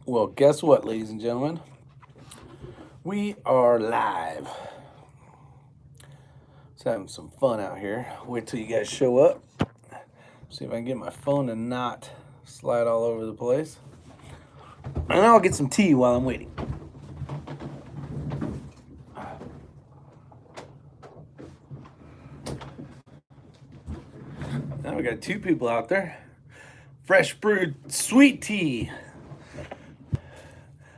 Well, guess what, ladies and gentlemen? We are live. Just having some fun out here. Wait till you guys show up. See if I can get my phone to not slide all over the place. And I'll get some tea while I'm waiting. Now we got two people out there. Fresh brewed sweet tea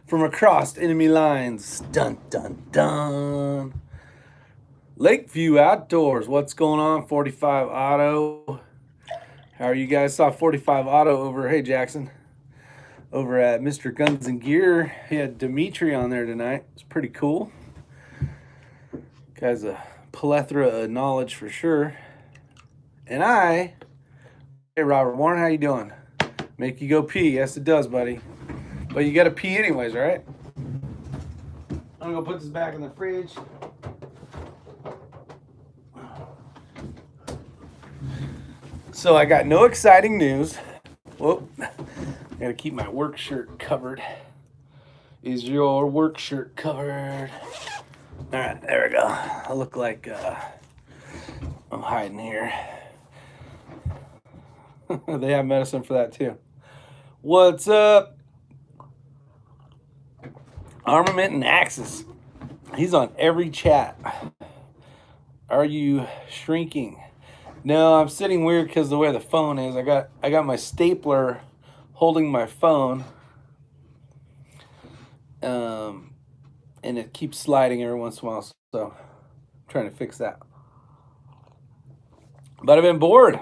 from across enemy lines. Dun, dun, dun. Lakeview Outdoors. What's going on, 45 Auto? How are you guys? Saw 45 Auto over, hey Jackson, over at Mr. Guns and Gear. He had Dimitri on there tonight. It's pretty cool. Guy's a plethora of knowledge for sure. And hey Robert Warren, how you doing? Make you go pee. Yes, it does, buddy. But you got to pee anyways, right? I'm going to put this back in the fridge. So I got no exciting news. Whoop. I got to keep my work shirt covered. Is your work shirt covered? All right, there we go. I look like I'm hiding here. They have medicine for that too. What's up? Armament and Axis. He's on every chat. Are you shrinking? No, I'm sitting weird because the way the phone is. I got my stapler holding my phone. And it keeps sliding every once in a while, so I'm trying to fix that. But I've been bored.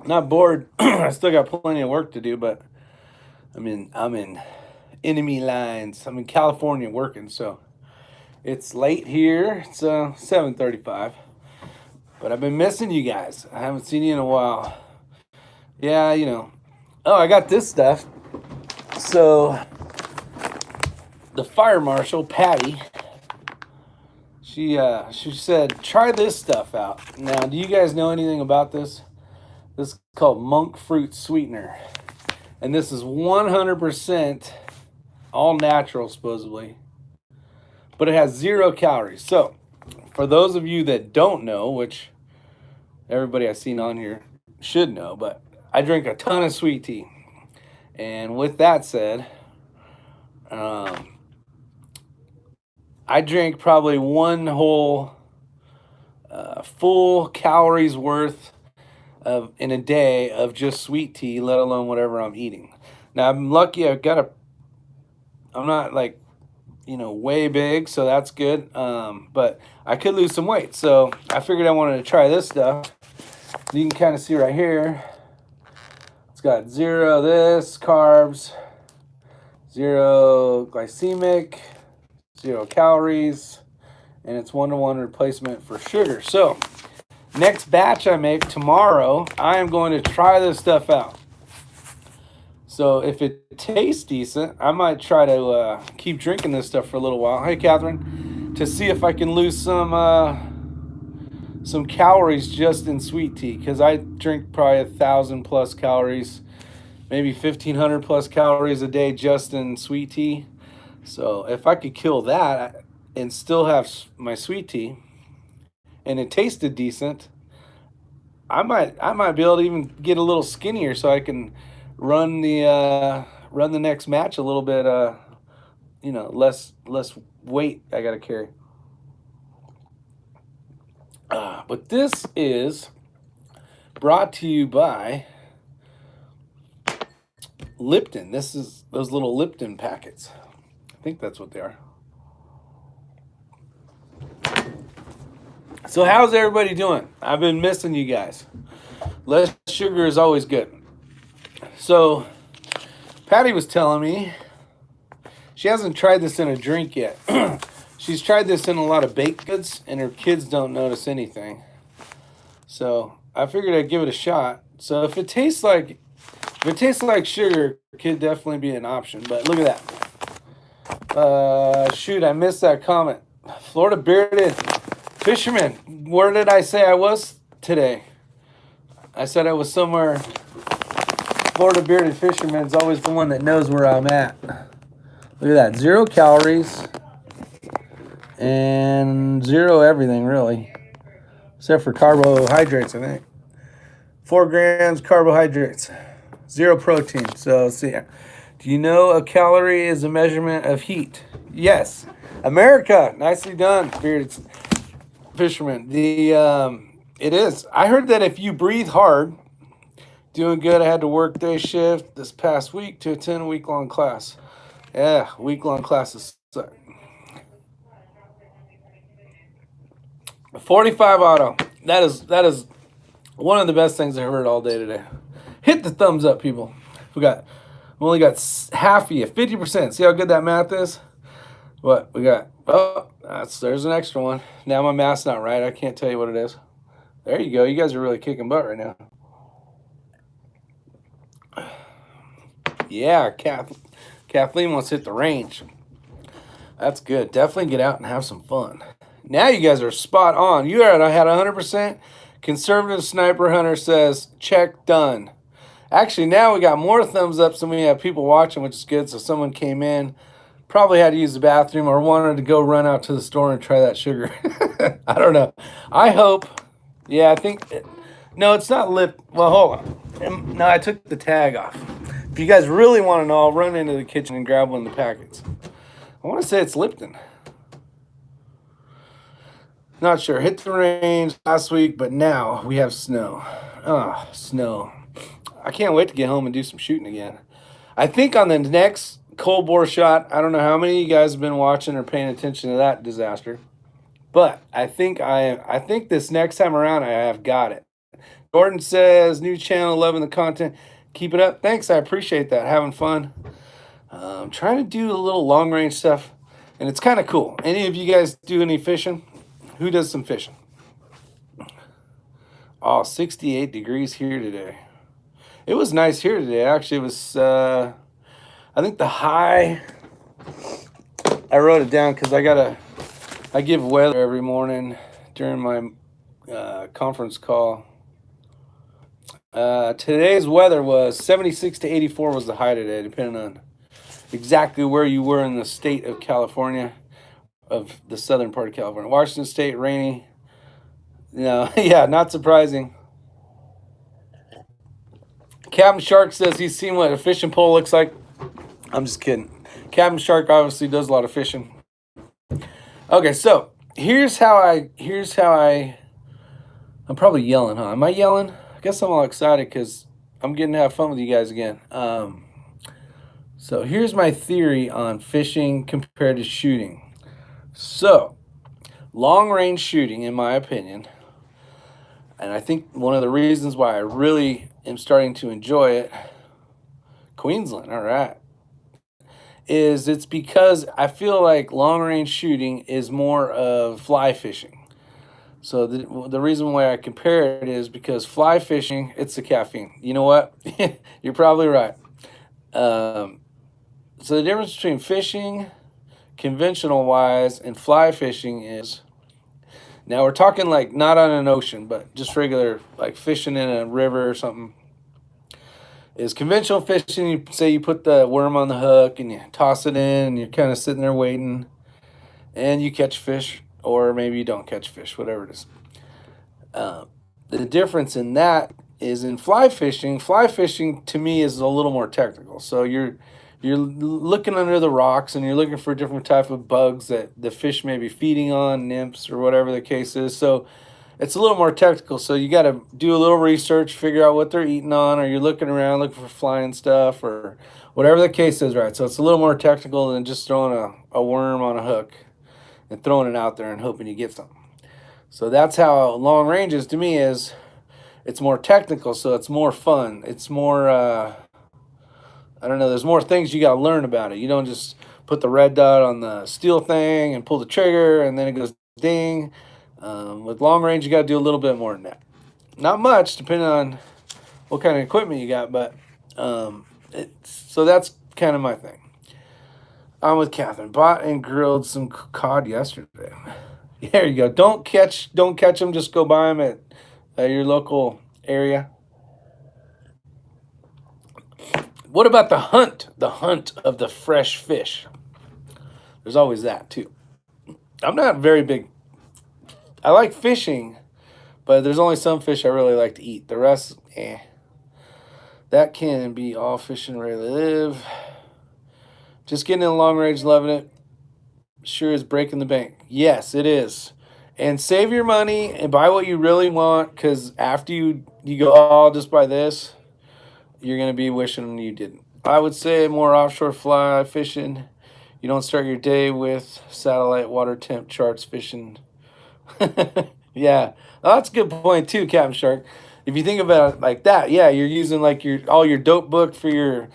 Not bored. I still got plenty of work to do, but I'm in enemy lines. I'm in California working, so it's late here. It's 7:35. But I've been missing you guys. I haven't seen you in a while. Yeah, you know. Oh, I got this stuff. So the fire marshal, Patty, she said, try this stuff out. Now, do you guys know anything about this? This is called monk fruit sweetener. And this is 100% all natural, supposedly. But it has 0 calories. So, for those of you that don't know, which everybody I've seen on here should know, but I drink a ton of sweet tea. And with that said, I drank probably one whole full calories worth in a day of just sweet tea, let alone whatever I'm eating. Now I'm lucky. I'm not like, way big, so that's good. But I could lose some weight, so I figured I wanted to try this stuff. You can kind of see right here. It's got 0 this carbs, 0 glycemic, 0 calories, and it's 1-to-1 replacement for sugar. So next batch I make tomorrow, I am going to try this stuff out. So if it tastes decent, I might try to keep drinking this stuff for a little while. Hey, Catherine, to see if I can lose some calories just in sweet tea, because I drink probably 1,000+ calories, maybe 1,500+ calories a day just in sweet tea. So if I could kill that and still have my sweet tea, and it tasted decent, I might be able to even get a little skinnier, so I can run the next match a little bit less weight I gotta carry. But this is brought to you by Lipton. This is those little Lipton packets. I think that's what they are. So how's everybody doing? I've been missing you guys. Less sugar is always good. So Patty was telling me she hasn't tried this in a drink yet. She's tried this in a lot of baked goods, and her kids don't notice anything. So I figured I'd give it a shot. So if it tastes like sugar, it could definitely be an option. But look at that. Shoot, I missed that comment. Florida bearded fisherman. Where did I say I was today? I said I was somewhere. Florida bearded fisherman's always the one that knows where I'm at. Look at that. 0 calories and 0 everything, really. Except for carbohydrates, I think. 4 grams carbohydrates. 0 protein. So let's see. Do you know a calorie is a measurement of heat? Yes. America. Nicely done, bearded fisherman. It is. I heard that if you breathe hard, doing good. I had to work day shift this past week to attend a week-long class. Yeah, week-long classes suck. 45 auto. That is one of the best things I heard all day today. Hit the thumbs up, people. We only got half of you, 50%. See how good that math is? What we got? Oh, there's an extra one. Now my math's not right. I can't tell you what it is. There you go. You guys are really kicking butt right now. Yeah, Kathleen wants to hit the range. That's good. Definitely get out and have some fun. Now you guys are spot on. You had 100%. Conservative Sniper Hunter says, check done. Actually, now we got more thumbs up than we have people watching, which is good. So someone came in, probably had to use the bathroom or wanted to go run out to the store and try that sugar. I don't know. I hope. Yeah, I think. No, it's not lip. Well, hold on. No, I took the tag off. If you guys really want to know, I'll run into the kitchen and grab one of the packets. I want to say it's Lipton. Not sure. Hit the range last week, but now we have snow. Oh, snow. I can't wait to get home and do some shooting again. I think on the next cold bore shot, I don't know how many of you guys have been watching or paying attention to that disaster, but I think this next time around I have got it. Jordan says, new channel, loving the content. Keep it up. Thanks. I appreciate that. Having fun. I'm trying to do a little long range stuff, and it's kind of cool. Any of you guys do any fishing? Who does some fishing? Oh, 68 degrees here today. It was nice here today. Actually, it was, I think the high, I wrote it down because I give weather every morning during my conference call. Today's weather was 76 to 84 was the high today, depending on exactly where you were in the state of California, of the southern part of California. Washington State, rainy. No, yeah, not surprising. Captain Shark says he's seen what a fishing pole looks like. I'm just kidding. Captain Shark obviously does a lot of fishing. Okay, so here's how I'm probably yelling, huh? Am I yelling? I guess I'm all excited because I'm getting to have fun with you guys again. So here's my theory on fishing compared to shooting. So long range shooting, in my opinion, and I think one of the reasons why I really am starting to enjoy it, Queensland, all right, is it's because I feel like long range shooting is more of fly fishing. So the reason why I compare it is because fly fishing, it's the caffeine. You know what? You're probably right. So the difference between fishing, conventional wise, and fly fishing is, now we're talking like not on an ocean, but just regular, like fishing in a river or something. Is conventional fishing, you say you put the worm on the hook and you toss it in and you're kind of sitting there waiting and you catch fish, or maybe you don't catch fish, whatever it is. The difference in that is in fly fishing to me is a little more technical. So you're looking under the rocks and you're looking for different type of bugs that the fish may be feeding on, nymphs or whatever the case is. So it's a little more technical. So you got to do a little research, figure out what they're eating on, or you're looking around looking for flying stuff or whatever the case is, right? So it's a little more technical than just throwing a worm on a hook and throwing it out there and hoping you get something. So that's how long range is to me. Is it's more technical, so it's more fun. It's more, I don't know, there's more things you got to learn about it. You don't just put the red dot on the steel thing and pull the trigger and then it goes ding. With long range, you got to do a little bit more than that. Not much, depending on what kind of equipment you got, but so that's kind of my thing. I'm with Catherine. Bought and grilled some cod yesterday. There you go. Don't catch them. Just go buy them at your local area. What about the hunt? The hunt of the fresh fish. There's always that too. I'm not very big. I like fishing, but there's only some fish I really like to eat. The rest, eh. That can be all fishing rarely live. Just getting in long range, loving it. Sure is breaking the bank. Yes, it is. And save your money and buy what you really want, because after you go, oh, I'll just buy this, you're gonna be wishing you didn't. I would say more offshore fly fishing. You don't start your day with satellite water temp charts fishing. Yeah, well, that's a good point too, Captain Shark. If you think about it like that, yeah, you're using like your all your dope book for your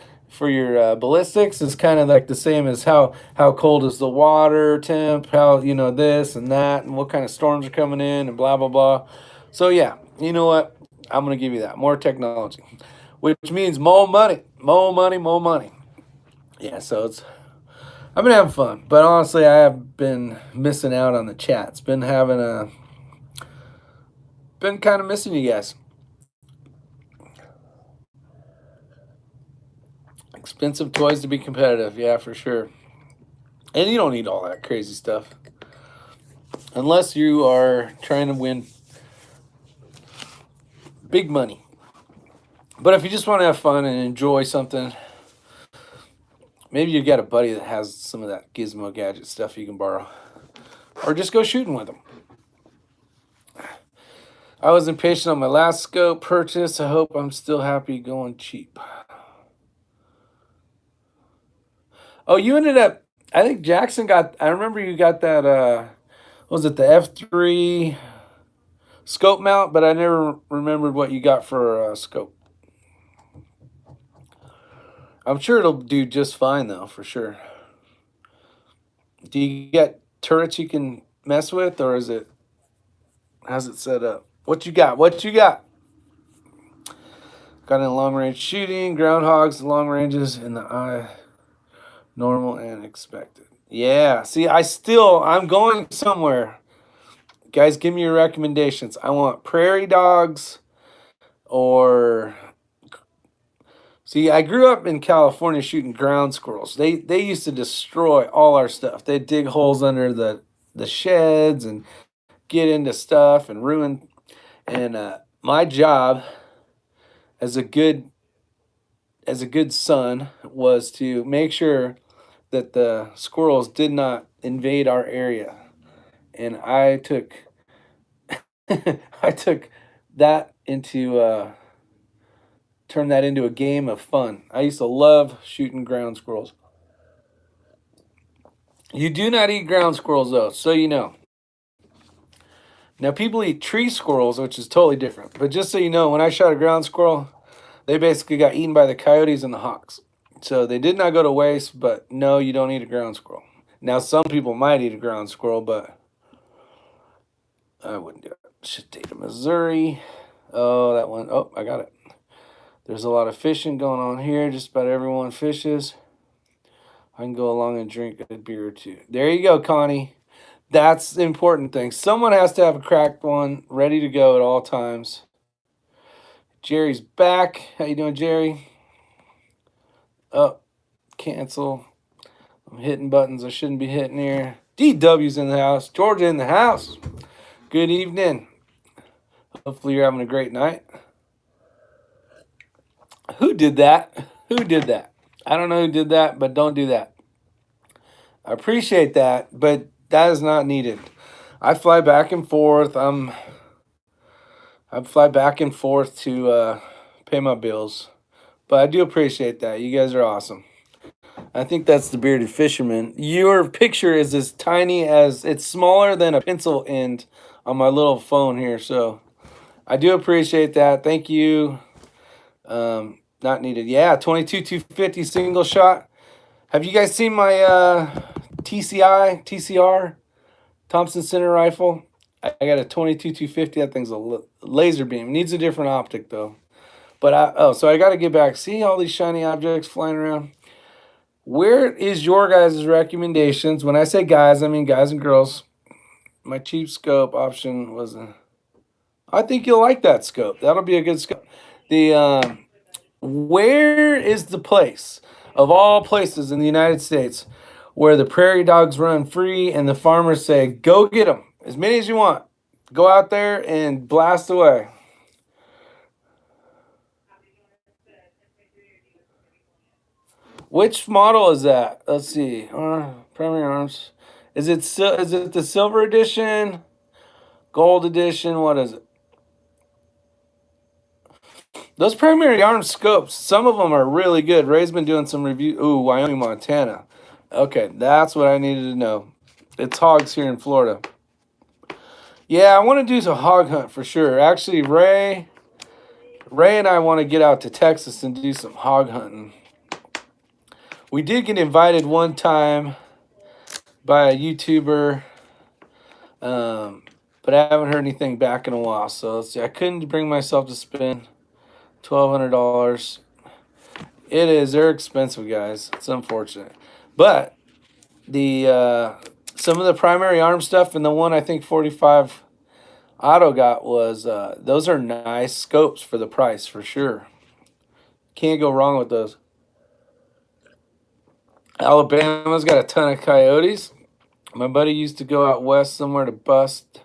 ballistics is kind of like the same as how cold is the water temp, how you know this and that, and what kind of storms are coming in, and blah blah blah. So yeah, you know what? I'm gonna give you that more technology, which means more money, more money, more money. Yeah, so it's I've been having fun, but honestly, I have been missing out on the chats. Been kind of missing you guys. Expensive toys to be competitive, yeah, for sure. And you don't need all that crazy stuff unless you are trying to win big money. But if you just want to have fun and enjoy something, maybe you got a buddy that has some of that gizmo gadget stuff you can borrow, or just go shooting with them. I was impatient on my last scope purchase. I hope I'm still happy going cheap. Oh, you ended up. I think Jackson got. I remember you got that. Was it the F3 scope mount? But I never remembered what you got for a scope. I'm sure it'll do just fine though, for sure. Do you get turrets you can mess with, or is it? How's it set up? What you got? What you got? Got in long range shooting, groundhogs, long ranges in the eye, normal and expected. Yeah. See, I'm going somewhere. Guys, give me your recommendations. I want prairie dogs or. See, I grew up in California shooting ground squirrels. They used to destroy all our stuff. They'd dig holes under the sheds and get into stuff and ruin. And my job as a good son was to make sure that the squirrels did not invade our area. And I took I took that into turn that into a game of fun. I used to love shooting ground squirrels. You do not eat ground squirrels though, so you know. Now people eat tree squirrels, which is totally different. But just so you know, when I shot a ground squirrel, they basically got eaten by the coyotes and the hawks. So they did not go to waste, but no, you don't eat a ground squirrel. Now some people might eat a ground squirrel, but I wouldn't do it. State of Missouri. Oh, that one. Oh, I got it. There's a lot of fishing going on here. Just about everyone fishes. I can go along and drink a beer or two. There you go, Connie. That's the important thing. Someone has to have a cracked one ready to go at all times. Jerry's back. How you doing, Jerry? Oh, cancel. I'm hitting buttons I shouldn't be hitting here. DW's in the house. Georgia in the house. Good evening. Hopefully you're having a great night. Who did that? Who did that? I don't know who did that, but don't do that. I appreciate that, but that is not needed. I fly back and forth. I fly back and forth to pay my bills, but I do appreciate that. You guys are awesome. I think that's the bearded fisherman. Your picture is as tiny as it's smaller than a pencil end on my little phone here. So I do appreciate that. Thank you. Not needed. Yeah, 22-250 single shot. Have you guys seen my TCR Thompson Center rifle? I got a 22-250. That thing's a laser beam. Needs a different optic though. But so I got to get back. See all these shiny objects flying around. Where is your guys' recommendations? When I say guys, I mean guys and girls. My cheap scope option was I think you'll like that scope. That'll be a good scope. Where is the place of all places in the United States where the prairie dogs run free and the farmers say, go get them, as many as you want. Go out there and blast away. Which model is that? Let's see. Primary arms. Is it the silver edition? Gold edition? What is it? Those primary arm scopes, some of them are really good. Ray's been doing some review. Ooh, Wyoming, Montana. Okay, that's what I needed to know. It's hogs here in Florida. Yeah, I want to do some hog hunt for sure. Actually, Ray and I want to get out to Texas and do some hog hunting. We did get invited one time by a YouTuber, but I haven't heard anything back in a while. So let's see. I couldn't bring myself to spend $1,200. It is. They're expensive, guys. It's unfortunate, but the some of the primary arm stuff and the one I think 45 Auto got was those are nice scopes for the price for sure. Can't go wrong with those. Alabama's got a ton of coyotes. My buddy used to go out west somewhere to bust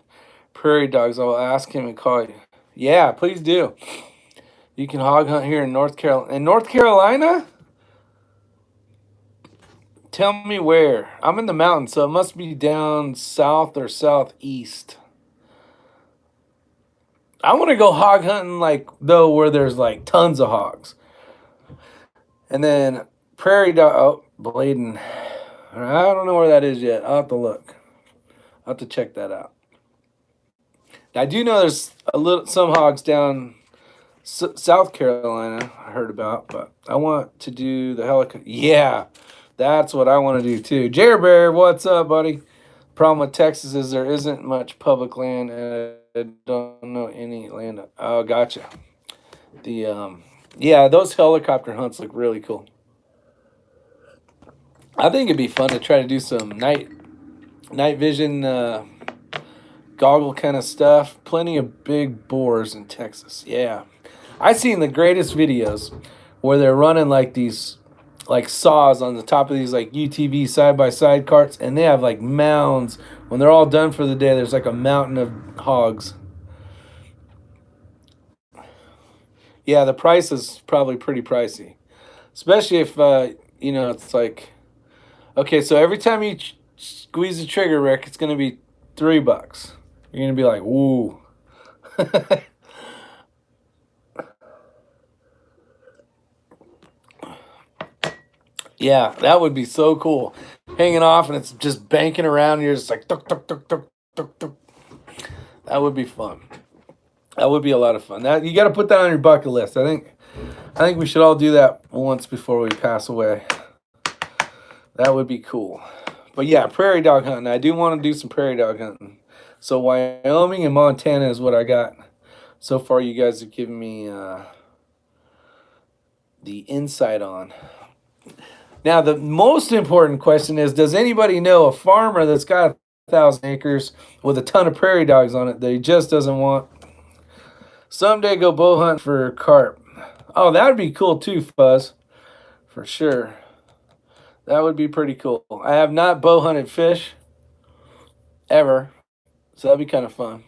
prairie dogs. I'll ask him and call you. Yeah, please do. You can hog hunt here in North Carolina. In North Carolina? Tell me where. I'm in the mountains, so it must be down south or southeast. I want to go hog hunting, like, though, where there's, like, tons of hogs. And then prairie dog. Oh, Bladen. I don't know where that is yet. I'll have to look. I'll have to check that out. I do know there's some hogs down South Carolina I heard about, but I want to do the helicopter. Yeah, that's what I want to do too. Jer Bear, what's up, buddy? Problem with Texas is there isn't much public land, and I don't know any land. Oh, gotcha. Yeah, those helicopter hunts look really cool. I think it'd be fun to try to do some night vision goggle kind of stuff. Plenty of big boars in Texas. Yeah. I've seen the greatest videos where they're running like these like saws on the top of these like UTV side-by-side carts, and they have like mounds. When they're all done for the day, there's like a mountain of hogs. Yeah, the price is probably pretty pricey. Especially if, it's like, okay, so every time you squeeze the trigger, Rick, it's going to be $3. You're going to be like, woo. Yeah, that would be so cool. Hanging off and it's just banking around and you're just like, tuk, tuk, tuk, tuk, tuk, tuk. That would be fun. That would be a lot of fun. That you got to put that on your bucket list. I think we should all do that once before we pass away. That would be cool. But yeah, prairie dog hunting. I do want to do some prairie dog hunting. So Wyoming and Montana is what I got. So far, you guys have given me the insight on. Now, the most important question is, does anybody know a farmer that's got 1,000 acres with a ton of prairie dogs on it that he just doesn't want? Someday go bow hunt for carp. Oh, that would be cool too, Fuzz. For sure. That would be pretty cool. I have not bow hunted fish ever, so that'd be kind of fun.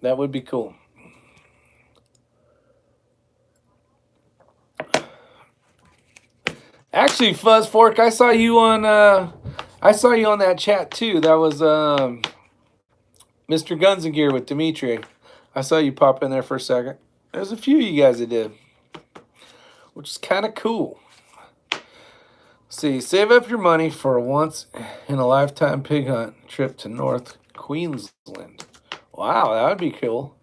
That would be cool. Actually, Fuzz Fork, I saw you on that chat too. That was Mr. Guns and Gear with Dimitri. I saw you pop in there for a second. There's a few of you guys that did, which is kind of cool. See, save up your money for a once-in-a-lifetime pig hunt trip to North Queensland. Wow, that would be cool.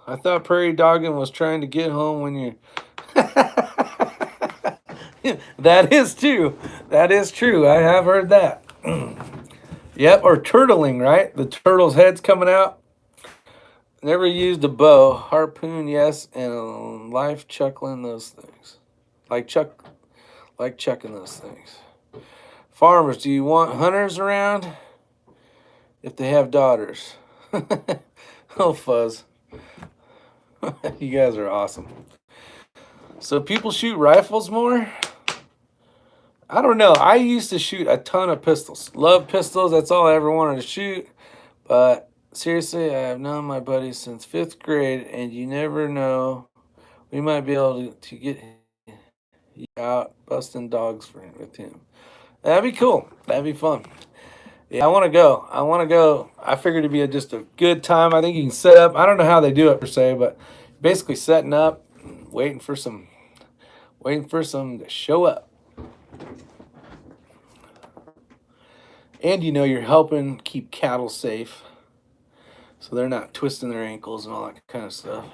I thought prairie dogging was trying to get home when you... That is true. That is true. I have heard that. Yep, or turtling, right? The turtle's head's coming out. Never used a bow. Harpoon, yes, and life chuckling those things. Like chucking those things. Farmers, do you want hunters around? If they have daughters. Oh, Fuzz. You guys are awesome. So people shoot rifles more? I don't know. I used to shoot a ton of pistols. Love pistols. That's all I ever wanted to shoot. But seriously, I have known my buddy since 5th grade, and you never know. We might be able to get out busting dogs with him. That'd be cool. That'd be fun. Yeah, I want to go. I want to go. I figured it'd be just a good time. I think you can set up. I don't know how they do it per se, but basically setting up, waiting for some to show up. And you know you're helping keep cattle safe, so they're not twisting their ankles and all that kind of stuff.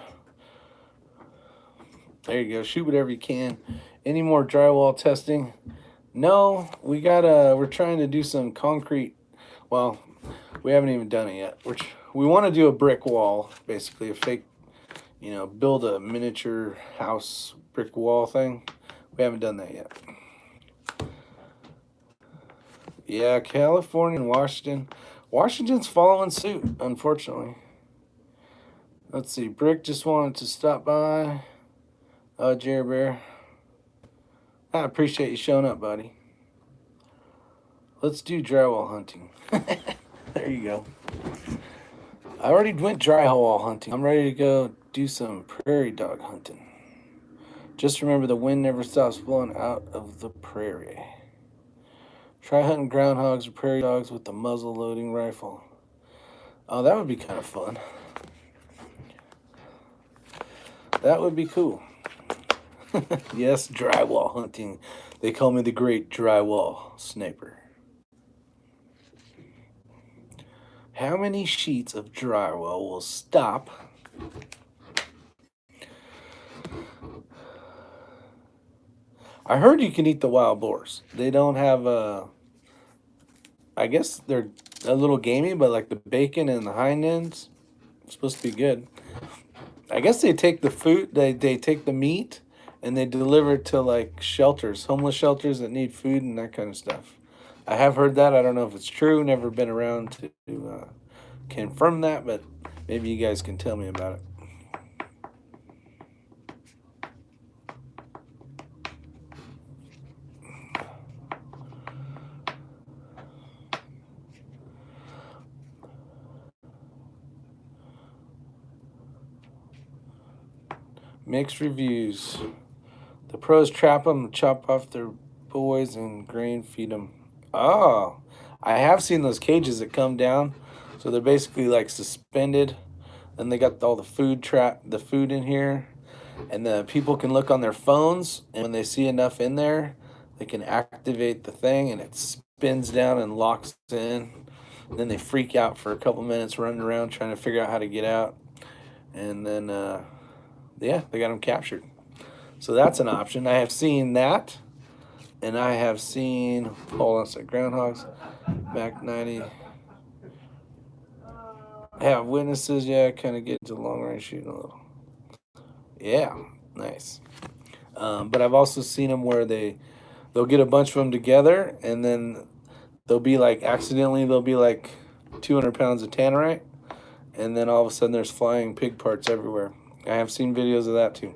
There you go. Shoot whatever you can. Any more drywall testing? No, we're trying to do some concrete. Well, we haven't even done it yet. We want to do a brick wall, basically a fake, build a miniature house brick wall thing. We haven't done that yet. Yeah, California and Washington. Washington's following suit, unfortunately. Let's see. Brick just wanted to stop by. Jerry Bear. I appreciate you showing up, buddy. Let's do drywall hunting. There you go. I already went drywall hunting. I'm ready to go do some prairie dog hunting. Just remember the wind never stops blowing out of the prairie. Try hunting groundhogs or prairie dogs with the muzzle loading rifle. Oh, that would be kind of fun. That would be cool. Yes, drywall hunting. They call me the great drywall sniper. How many sheets of drywall will stop? I heard you can eat the wild boars. They don't have I guess they're a little gamey, but like the bacon and the hind ends, supposed to be good. I guess they take the food, they take the meat, and they deliver it to like shelters, homeless shelters that need food and that kind of stuff. I have heard that. I don't know if it's true. Never been around to confirm that, but maybe you guys can tell me about it. Mixed reviews. The pros trap them, chop off their boys, and grain feed them. Oh, I have seen those cages that come down. So they're basically like suspended. And they got all the food in here. And the people can look on their phones. And when they see enough in there, they can activate the thing and it spins down and locks in. And then they freak out for a couple minutes running around trying to figure out how to get out. And then, yeah, they got them captured. So that's an option. I have seen that. And I have seen, hold on a sec, groundhogs, Mac 90. Have witnesses, yeah, kind of get into long range shooting a little. Yeah, nice. But I've also seen them where they'll get a bunch of them together, and then they'll be like 200 pounds of tannerite, and then all of a sudden there's flying pig parts everywhere. I have seen videos of that too.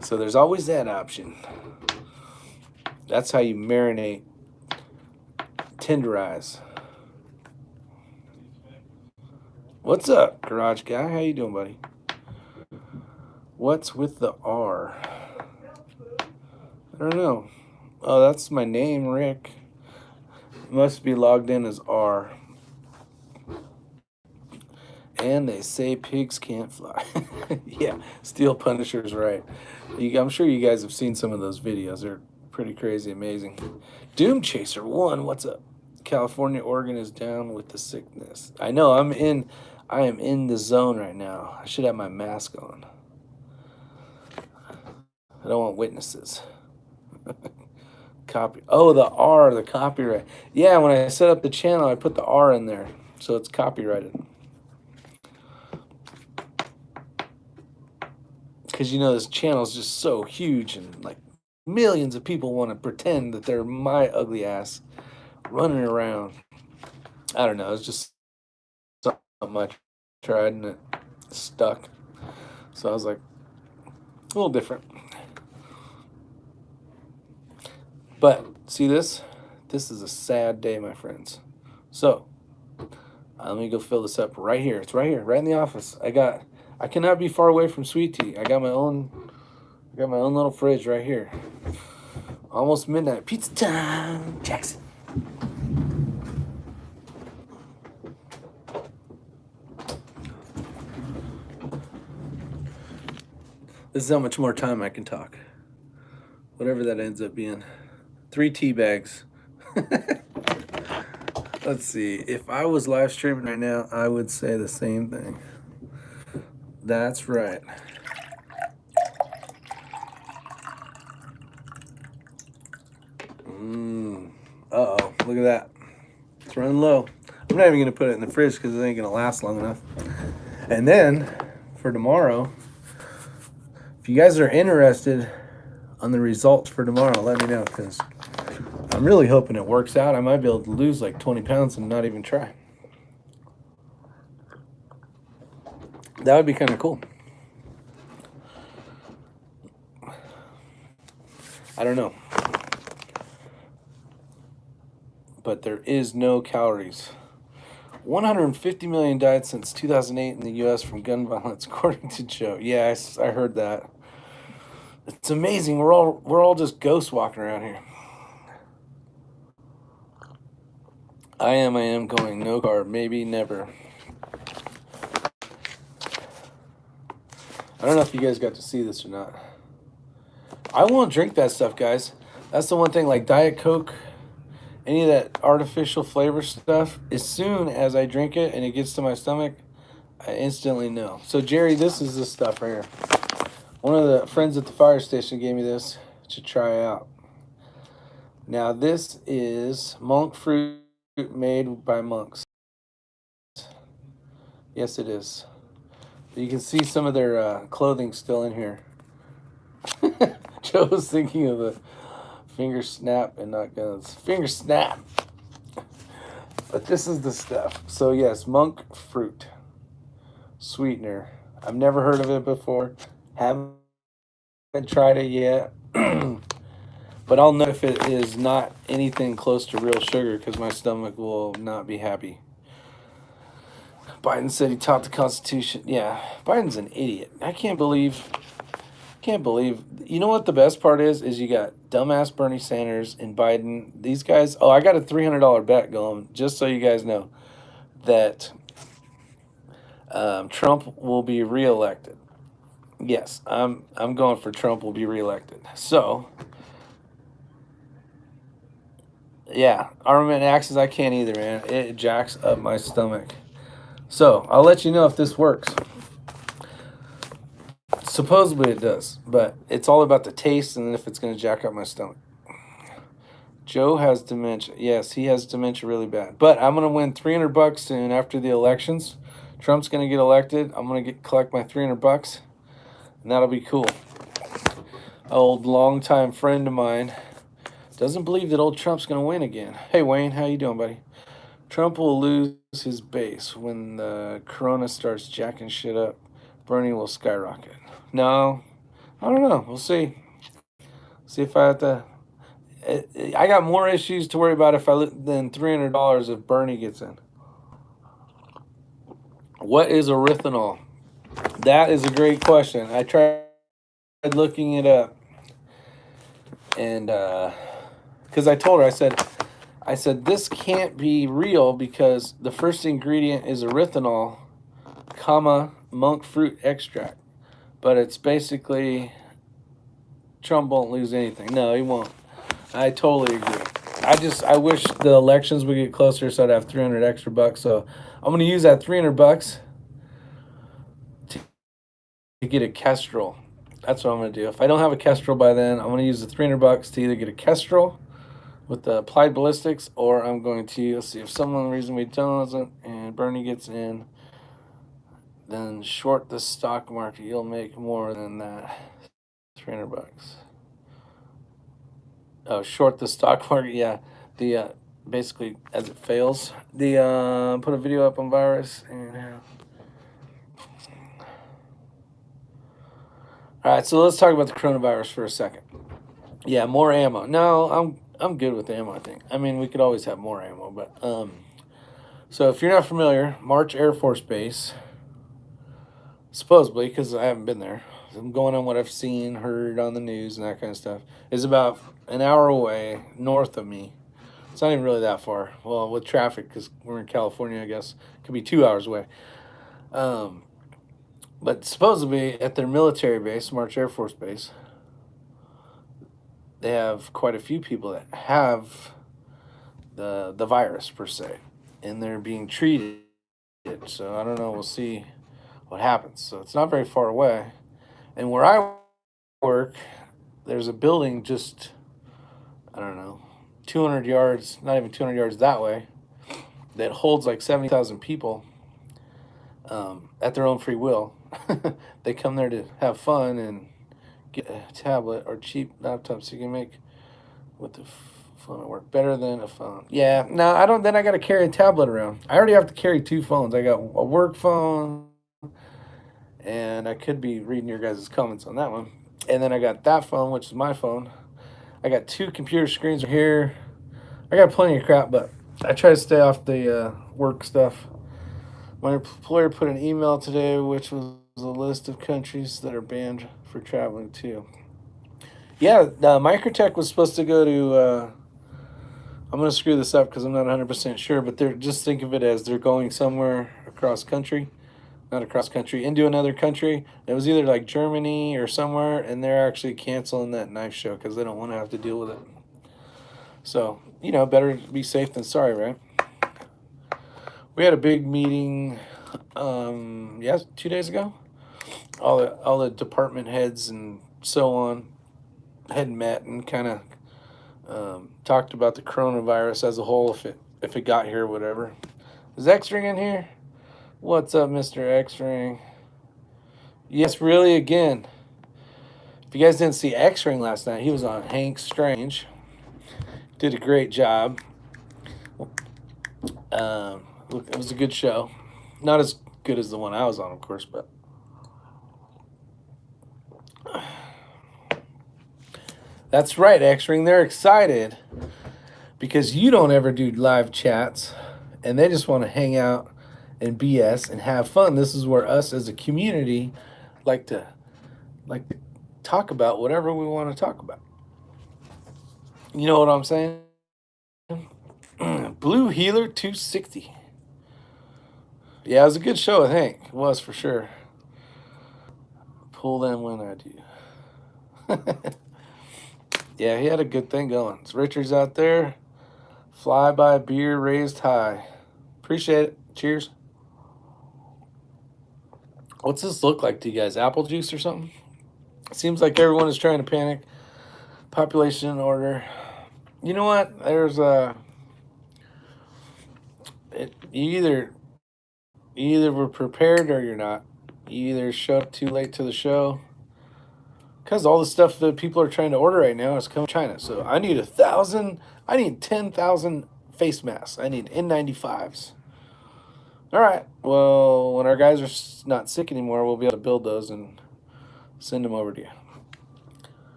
So there's always that option. That's how you marinate, tenderize. What's up, garage guy? How you doing, buddy? What's with the R? I don't know. Oh, that's my name, Rick. Must be logged in as R. And they say pigs can't fly. Yeah, Steel Punisher's right. I'm sure you guys have seen some of those videos. They're pretty crazy, amazing. Doom Chaser 1, what's up? California, Oregon is down with the sickness. I know, I am in the zone right now. I should have my mask on. I don't want witnesses. Oh, the R, the copyright. Yeah, when I set up the channel, I put the R in there, so it's copyrighted. Because this channel is just so huge, and like millions of people want to pretend that they're my ugly ass running around. I don't know. It's just something I tried and it stuck. So I was like, a little different. But see this? This is a sad day, my friends. So let me go fill this up right here. It's right here, right in the office. I cannot be far away from sweet tea. I got my own little fridge right here. Almost midnight. Pizza time, Jackson. This is how much more time I can talk. Whatever that ends up being. 3 tea bags. Let's see. If I was live streaming right now, I would say the same thing. That's right. Uh-oh. Look at that. It's running low. I'm not even going to put it in the fridge because it ain't going to last long enough. And then, for tomorrow, if you guys are interested on the results for tomorrow, let me know, because I'm really hoping it works out. I might be able to lose like 20 pounds and not even try. That would be kind of cool. I don't know. But there is no calories. 150 million died since 2008 in the U.S. from gun violence, according to Joe. Yeah, I heard that. It's amazing. We're all just ghosts walking around here. I am going no carb, maybe never. I don't know if you guys got to see this or not. I won't drink that stuff, guys. That's the one thing, like Diet Coke, any of that artificial flavor stuff, as soon as I drink it and it gets to my stomach, I instantly know. So, Jerry, this is the stuff right here. One of the friends at the fire station gave me this to try out. Now, this is monk fruit made by monks. Yes, it is. You can see some of their clothing still in here. Joe was thinking of the finger snap and not guns. Finger snap. But this is the stuff. So yes, monk fruit sweetener. I've never heard of it before. Haven't tried it yet. But I'll know if it is not anything close to real sugar, because my stomach will not be happy. Biden said he taught the Constitution. Yeah, Biden's an idiot. I can't believe. You know what the best part is? Is you got dumbass Bernie Sanders and Biden. These guys. Oh, I got a $300 bet going, just so you guys know, that Trump will be reelected. Yes, I'm going for Trump will be reelected. So, yeah, armament axes, I can't either, man. It jacks up my stomach. So, I'll let you know if this works. Supposedly it does, but it's all about the taste and if it's going to jack up my stomach. Joe has dementia. Yes, he has dementia really bad. But I'm going to win $300 soon after the elections. Trump's going to get elected. I'm going to collect my $300, and that'll be cool. An old longtime friend of mine doesn't believe that old Trump's going to win again. Hey, Wayne, how you doing, buddy? Trump will lose his base when the corona starts jacking shit up. Bernie will skyrocket. No, I don't know. We'll see. See if I have to. I got more issues to worry about than $300 if Bernie gets in. What is erythritol? That is a great question. I tried looking it up, and because I told her, I said this can't be real because the first ingredient is erythritol, monk fruit extract. But it's basically, Trump won't lose anything. No, he won't. I totally agree. I wish the elections would get closer so I'd have 300 extra bucks. So I'm going to use that 300 bucks to get a Kestrel. That's what I'm going to do. If I don't have a Kestrel by then, I'm going to use the 300 bucks to either get a Kestrel with the applied ballistics, or I'm going to, let's see, if someone reason we doesn't and Bernie gets in, then short the stock market. You'll make more than that. 300 bucks. Oh, short the stock market. Yeah, the basically as it fails. The put a video up on virus and. All right, so let's talk about the coronavirus for a second. Yeah, more ammo. No, I'm good with ammo, I think. I mean, we could always have more ammo, but so if you're not familiar, March Air Force Base, supposedly, because I haven't been there, I'm going on what I've seen, heard on the news and that kind of stuff, is about an hour away north of me. It's not even really that far. Well, with traffic, because we're in California, I guess, it could be 2 hours away. But supposedly at their military base, March Air Force Base, they have quite a few people that have the virus per se, and they're being treated. So I don't know. We'll see what happens. So it's not very far away, and where I work, there's a building just, I don't know, 200 yards, not even 200 yards that way, that holds like 70,000 people at their own free will. They come there to have fun and get a tablet or cheap laptops you can make with the phone at work better than a phone. Yeah, no, I don't. Then I got to carry a tablet around. I already have to carry two phones. I got a work phone, and I could be reading your guys' comments on that one. And then I got that phone, which is my phone. I got two computer screens here. I got plenty of crap, but I try to stay off the work stuff. My employer put an email today, which was a list of countries that are banned for traveling to. Yeah, Microtech was supposed to go to, I'm going to screw this up because I'm not 100% sure, but they're just think of it as they're going somewhere across country, not across country, into another country. It was either like Germany or somewhere, and they're actually canceling that knife show because they don't want to have to deal with it. So, you know, better be safe than sorry, right? We had a big meeting, 2 days ago. All the department heads and so on had met and kind of talked about the coronavirus as a whole, if it got here or whatever. Is X-Ring in here? What's up, Mr. X-Ring? Yes, really, again. If you guys didn't see X-Ring last night, he was on Hank Strange. Did a great job. Look, it was a good show. Not as good as the one I was on, of course, but that's right, X-Ring. They're excited because you don't ever do live chats, and they just want to hang out and BS and have fun. This is where us as a community like to talk about whatever we want to talk about. You know what I'm saying? Blue Healer 260. Yeah, it was a good show with Hank. It was for sure. Pull them when I do. Yeah, he had a good thing going. It's Richard's out there. Fly by beer raised high. Appreciate it. Cheers. What's this look like to you guys? Apple juice or something? It seems like everyone is trying to panic. Population in order. You know what? There's you either were prepared or you're not. You either show up too late to the show, because all the stuff that people are trying to order right now is coming from China. So I need 1,000. I need 10,000 face masks. I need N95s. All right. Well, when our guys are not sick anymore, we'll be able to build those and send them over to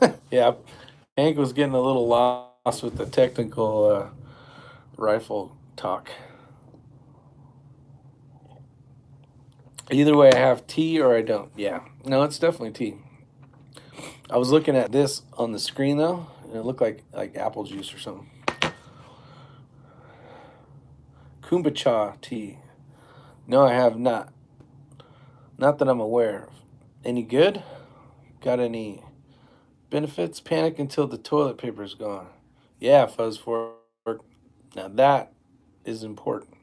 you. Yeah, Hank was getting a little lost with the technical rifle talk. Either way, I have tea or I don't. Yeah, no, it's definitely tea. I was looking at this on the screen though, and it looked like apple juice or something. Kombucha tea. No, I have not. Not that I'm aware of. Any good? Got any benefits? Panic until the toilet paper is gone. Yeah, fuzz fork. Now that is important.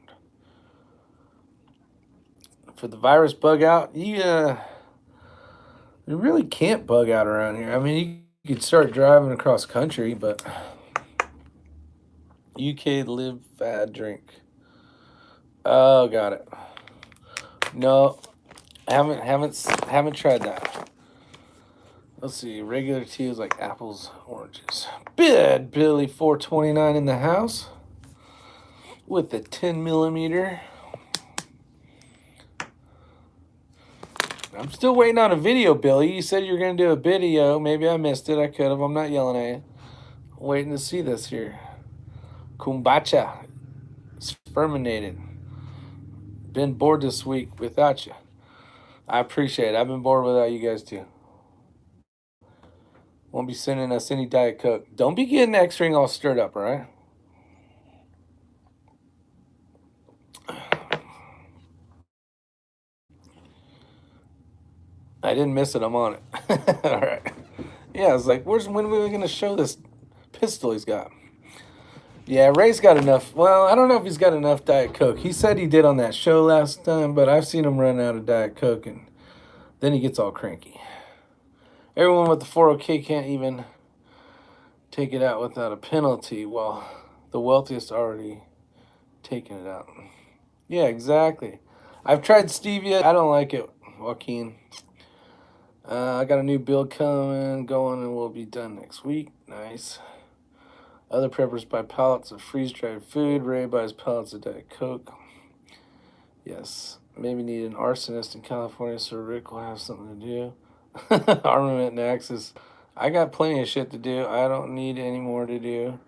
For the virus bug out, you really can't bug out around here. I mean, you could start driving across country, but UK live fad drink. Oh, got it. No, haven't tried that. Let's see. Regular tea is like apples, oranges. Bid Billy 429 in the house with the 10mm. I'm still waiting on a video, Billy. You said you were going to do a video. Maybe I missed it. I could have. I'm not yelling at you. Waiting to see this here. Kombucha. It's fermented. Been bored this week without you. I appreciate it. I've been bored without you guys too. Won't be sending us any Diet Coke. Don't be getting the X-ring all stirred up, all right? I didn't miss it. I'm on it. All right. Yeah, I was like, when are we going to show this pistol he's got? Yeah, Ray's got enough. Well, I don't know if he's got enough Diet Coke. He said he did on that show last time, but I've seen him run out of Diet Coke, and then he gets all cranky. Everyone with the 401k can't even take it out without a penalty. Well, the wealthiest already taken it out. Yeah, exactly. I've tried stevia. I don't like it, Joaquin. I got a new build going, and we'll be done next week. Nice. Other preppers buy pallets of freeze-dried food. Ray buys pallets of Diet Coke. Yes. Maybe need an arsonist in California so Rick will have something to do. Armament and Axis. I got plenty of shit to do. I don't need any more to do.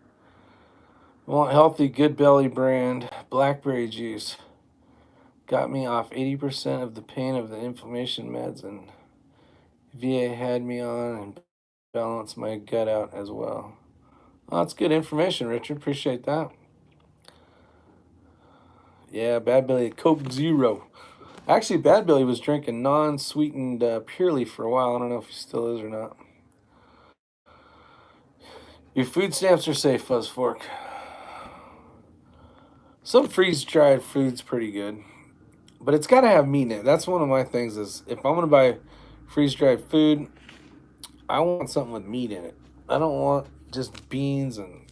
I want healthy, good belly brand. Blackberry juice. Got me off 80% of the pain of the inflammation meds, and VA had me on and balanced my gut out as well. Oh, that's good information, Richard. Appreciate that. Yeah, Bad Billy, Coke Zero. Actually, Bad Billy was drinking non-sweetened Purely for a while. I don't know if he still is or not. Your food stamps are safe, Fuzz Fork. Some freeze-dried food's pretty good, but it's got to have meat in it. That's one of my things is if I'm going to buy freeze-dried food, I want something with meat in it. I don't want just beans and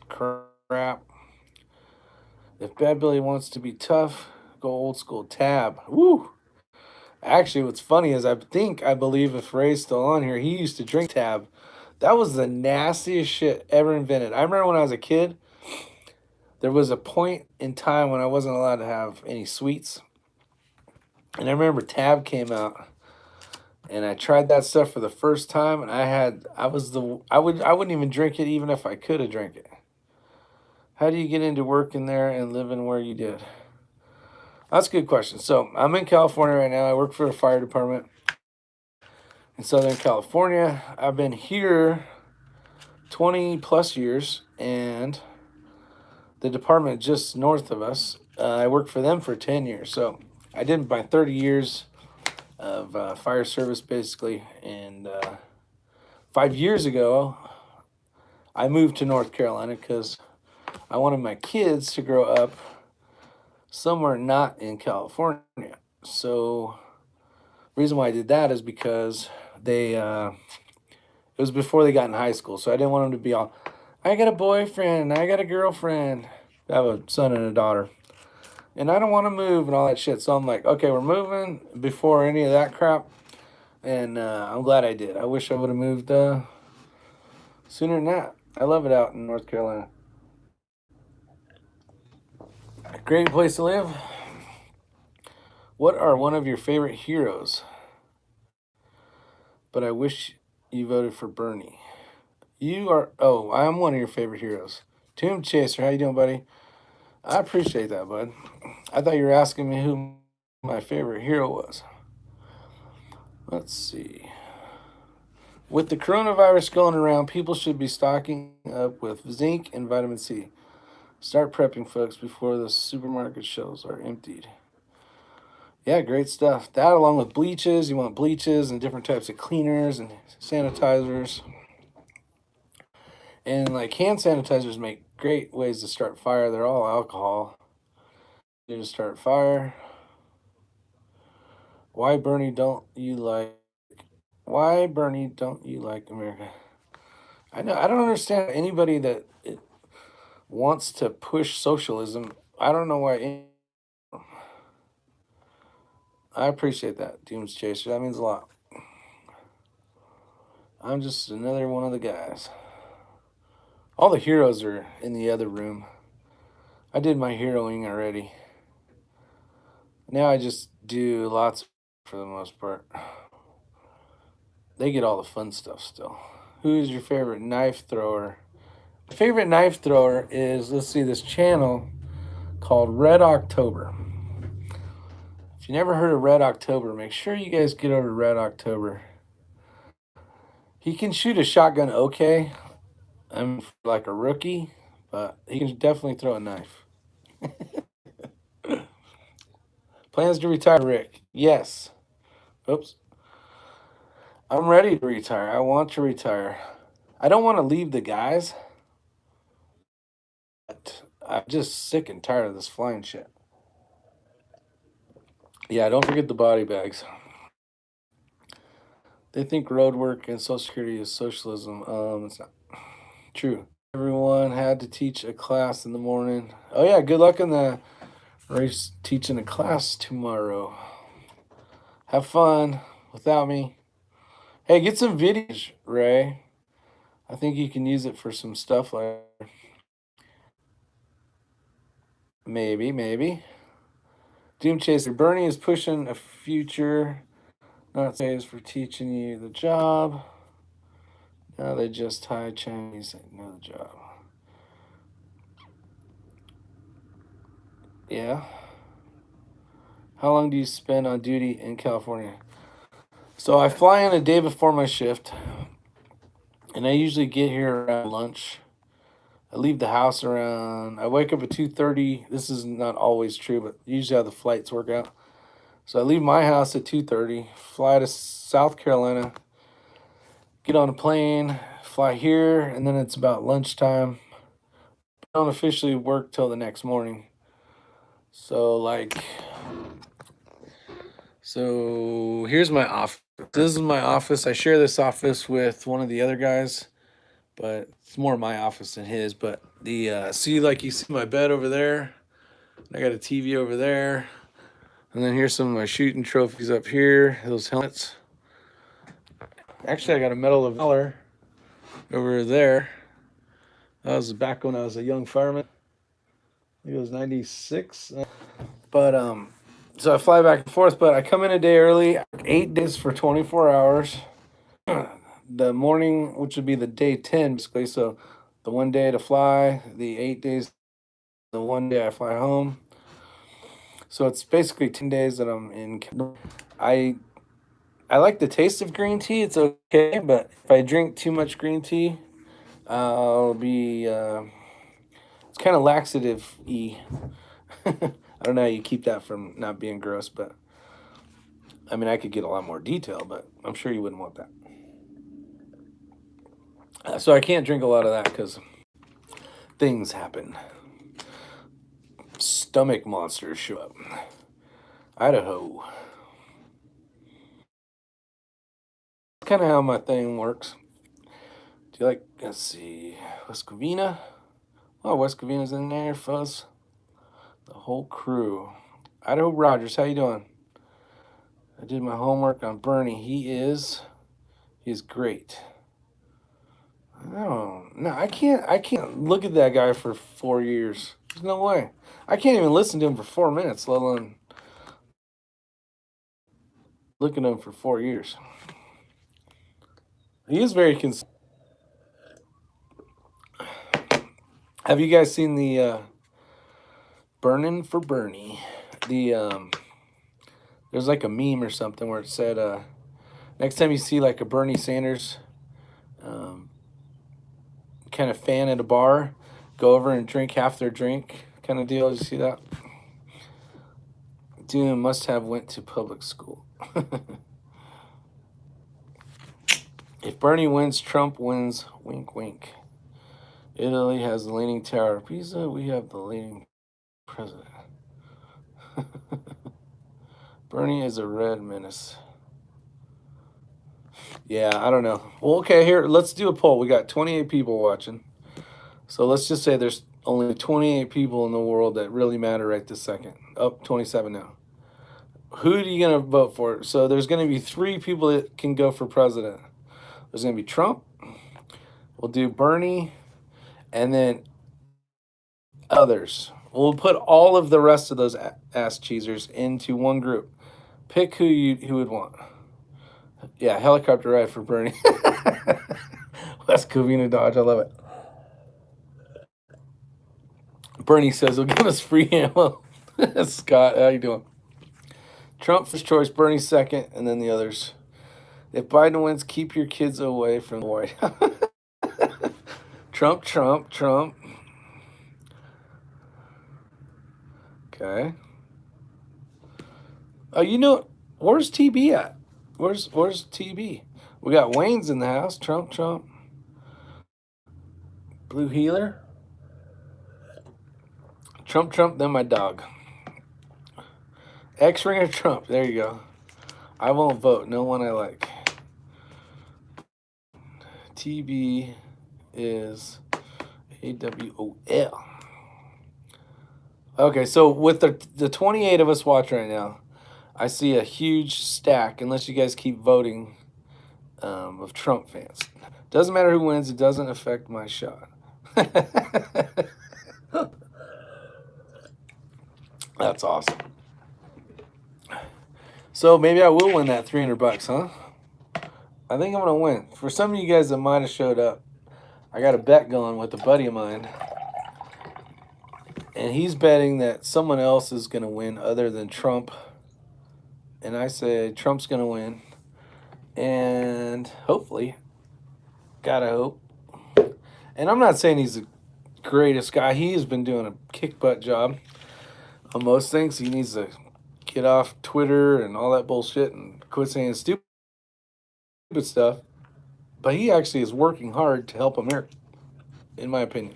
crap. If Bad Billy wants to be tough, go old school Tab. Woo! Actually, what's funny is I believe if Ray's still on here, he used to drink Tab. That was the nastiest shit ever invented. I remember when I was a kid, there was a point in time when I wasn't allowed to have any sweets. And I remember Tab came out, and I tried that stuff for the first time, and I wouldn't even drink it even if I could have drank it. How do you get into working there and living where you did? That's a good question. So I'm in California right now. I work for the fire department in Southern California. I've been here 20 plus years, and the department just north of us, I worked for them for 10 years. So I did my 30 years of fire service basically, and 5 years ago I moved to North Carolina because I wanted my kids to grow up somewhere not in California. So the reason why I did that is because it was before they got in high school, so I didn't want them to be all, I got a boyfriend, I got a girlfriend. I have a son and a daughter, and I don't want to move and all that shit. So I'm like, okay, we're moving before any of that crap, and I'm glad I did. I wish I would have moved sooner than that. I love it out in North Carolina. Great place to live. What are one of your favorite heroes? But I wish you voted for Bernie. I'm one of your favorite heroes. Tomb Chaser, how you doing, buddy? I appreciate that, bud. I thought you were asking me who my favorite hero was. Let's see. With the coronavirus going around, people should be stocking up with zinc and vitamin C. Start prepping, folks, before the supermarket shelves are emptied. Yeah, great stuff. That along with bleaches. You want bleaches and different types of cleaners and sanitizers. And like hand sanitizers make great ways to start fire. They're all alcohol. You just start fire. Why Bernie don't you like America? I don't understand anybody that wants to push socialism. I don't know why. I appreciate that, Dooms Chaser. That means a lot. I'm just another one of the guys. All the heroes are in the other room. I did my heroing already. Now I just do lots for the most part. They get all the fun stuff still. Who is your favorite knife thrower My favorite knife thrower is, let's see, this channel called Red October. If you never heard of Red October, make sure you guys get over to Red October. He can shoot a shotgun okay. I'm like a rookie, but he can definitely throw a knife. Plans to retire, Rick? Yes. Oops. I'm ready to retire. I want to retire. I don't want to leave the guys, but I'm just sick and tired of this flying shit. Yeah, don't forget the body bags. They think road work and Social Security is socialism. It's not true. Everyone had to teach a class in the morning. Oh yeah, good luck in the race teaching a class tomorrow. Have fun without me. Hey, get some videos, Ray. I think you can use it for some stuff like maybe. Doom Chaser. Bernie is pushing a future, not says for teaching you the job. Now they just tie Chinese know the job. Yeah. How long do you spend on duty in California? So I fly in a day before my shift, and I usually get here around lunch. I leave the house around. I wake up at 2:30. This is not always true, but usually how the flights work out. So I leave my house at 2:30, fly to South Carolina, get on a plane, fly here, and then it's about lunchtime. I don't officially work till the next morning. So here's my office. This is my office. I share this office with one of the other guys, but it's more my office than his. But you see my bed over there. I got a TV over there. And then here's some of my shooting trophies up here. Those helmets. Actually, I got a Medal of Valor over there. That was back when I was a young fireman. I think it was 96. But so I fly back and forth, but I come in a day early. 8 days for 24 hours. The morning, which would be the day 10, basically. So the one day to fly, the 8 days, the one day I fly home. So it's basically 10 days that I'm in. I like the taste of green tea. It's okay, but if I drink too much green tea, I'll be. It's kind of laxative-y. I don't know how you keep that from not being gross, but I mean, I could get a lot more detail, but I'm sure you wouldn't want that. So I can't drink a lot of that because things happen. Stomach monsters show up. Idaho. That's kind of how my thing works. Do you like, let's see, West Covina? Oh, West Covina's in there, fuzz. The whole crew. Idaho Rogers, how you doing? I did my homework on Bernie. He's great. No, I can't look at that guy for 4 years. There's no way. I can't even listen to him for 4 minutes, let alone look at him for 4 years. He is very consistent. Have you guys seen the Burning for Bernie? There's like a meme or something where it said, next time you see like a Bernie Sanders kind of fan at a bar, go over and drink half their drink kind of deal. Did you see that? Dude must have went to public school. If Bernie wins, Trump wins. Wink, wink. Italy has the Leaning Tower of Pisa. We have the Leaning President. Bernie is a red menace. Yeah, I don't know. Well, okay, here, let's do a poll. We got 28 people watching. So let's just say there's only 28 people in the world that really matter right this second. Oh, 27 now. Who are you going to vote for? So there's going to be 3 people that can go for president. There's going to be Trump. We'll do Bernie. And then others. We'll put all of the rest of those ass cheesers into one group. Pick who would want. Yeah, helicopter ride for Bernie. West Covina Dodge. I love it. Bernie says he'll give us free ammo. Scott, how you doing? Trump first choice, Bernie second, and then the others. If Biden wins, keep your kids away from the White House. Trump, Trump, Trump. Okay. Oh, you know, where's TB at? Where's TB? We got Wayne's in the house. Trump, Trump. Blue Healer. Trump, Trump, then my dog. X-Ringer Trump. There you go. I won't vote. No one I like. TB is AWOL. Okay, so with the 28 of us watching right now, I see a huge stack, unless you guys keep voting, of Trump fans. Doesn't matter who wins. It doesn't affect my shot. That's awesome. So maybe I will win that $300, huh? I think I'm going to win. For some of you guys that might have showed up, I got a bet going with a buddy of mine. And he's betting that someone else is going to win other than Trump. And I say Trump's going to win. And hopefully, gotta hope. And I'm not saying he's the greatest guy. He has been doing a kick-butt job on most things. He needs to get off Twitter and all that bullshit and quit saying stupid stuff. But he actually is working hard to help America, in my opinion.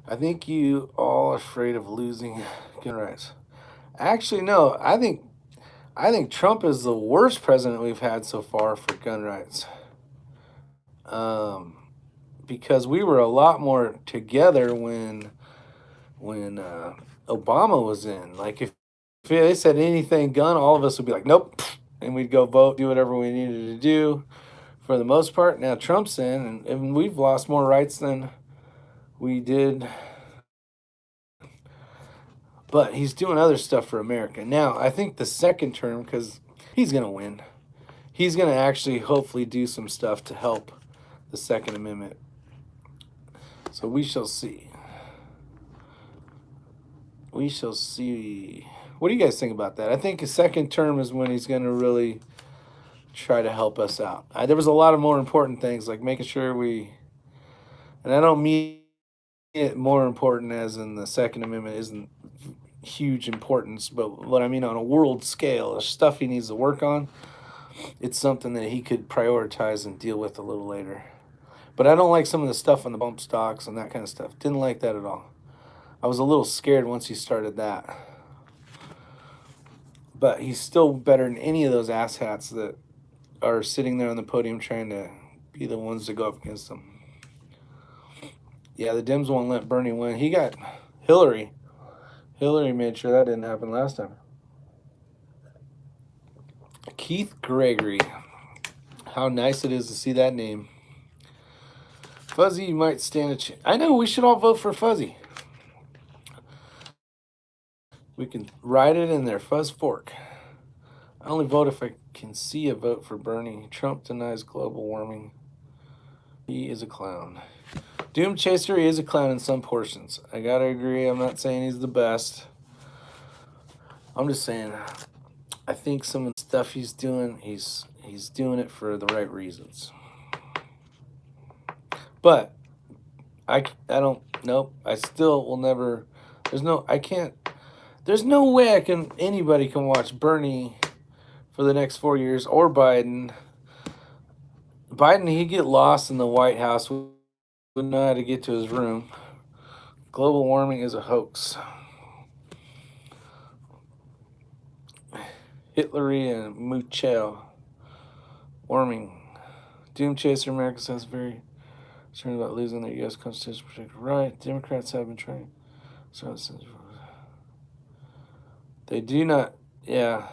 I think you all are afraid of losing gun rights. Actually, no. I think Trump is the worst president we've had so far for gun rights. Because we were a lot more together when Obama was in. Like if they said anything gun, all of us would be like, nope, and we'd go vote, do whatever we needed to do. For the most part, now Trump's in, and we've lost more rights than we did. But he's doing other stuff for America. Now, I think the second term, because he's going to win, he's going to actually hopefully do some stuff to help the Second Amendment. So we shall see. We shall see. What do you guys think about that? I think his second term is when he's going to really try to help us out. There was a lot of more important things, like making sure we, and I don't mean it more important as in the Second Amendment isn't huge importance, but what I mean on a world scale, the stuff he needs to work on, it's something that he could prioritize and deal with a little later. But I don't like some of the stuff on the bump stocks and that kind of stuff. Didn't like that at all. I was a little scared once he started that. But he's still better than any of those asshats that are sitting there on the podium trying to be the ones to go up against him. Yeah, the Dems won't let Bernie win. He got Hillary. Hillary made sure that didn't happen last time. Keith Gregory. How nice it is to see that name. Fuzzy might stand a chance. I know, we should all vote for Fuzzy. We can write it in there, Fuzz Fork. I only vote if I can see a vote for Bernie. Trump denies global warming. He is a clown. Doom Chaser, he is a clown in some portions. I gotta agree. I'm not saying he's the best. I'm just saying, I think some of the stuff he's doing, he's doing it for the right reasons. But I don't. Nope. I still will never. There's no way anybody can watch Bernie for the next 4 years or Biden. Biden, he'd get lost in the White House. Wouldn't know how to get to his room. Global warming is a hoax. Hitlery and Muchel. Warming. Doom Chaser America says very concerned about losing their U.S. Constitution protected right. Democrats have been trying. They do not, yeah.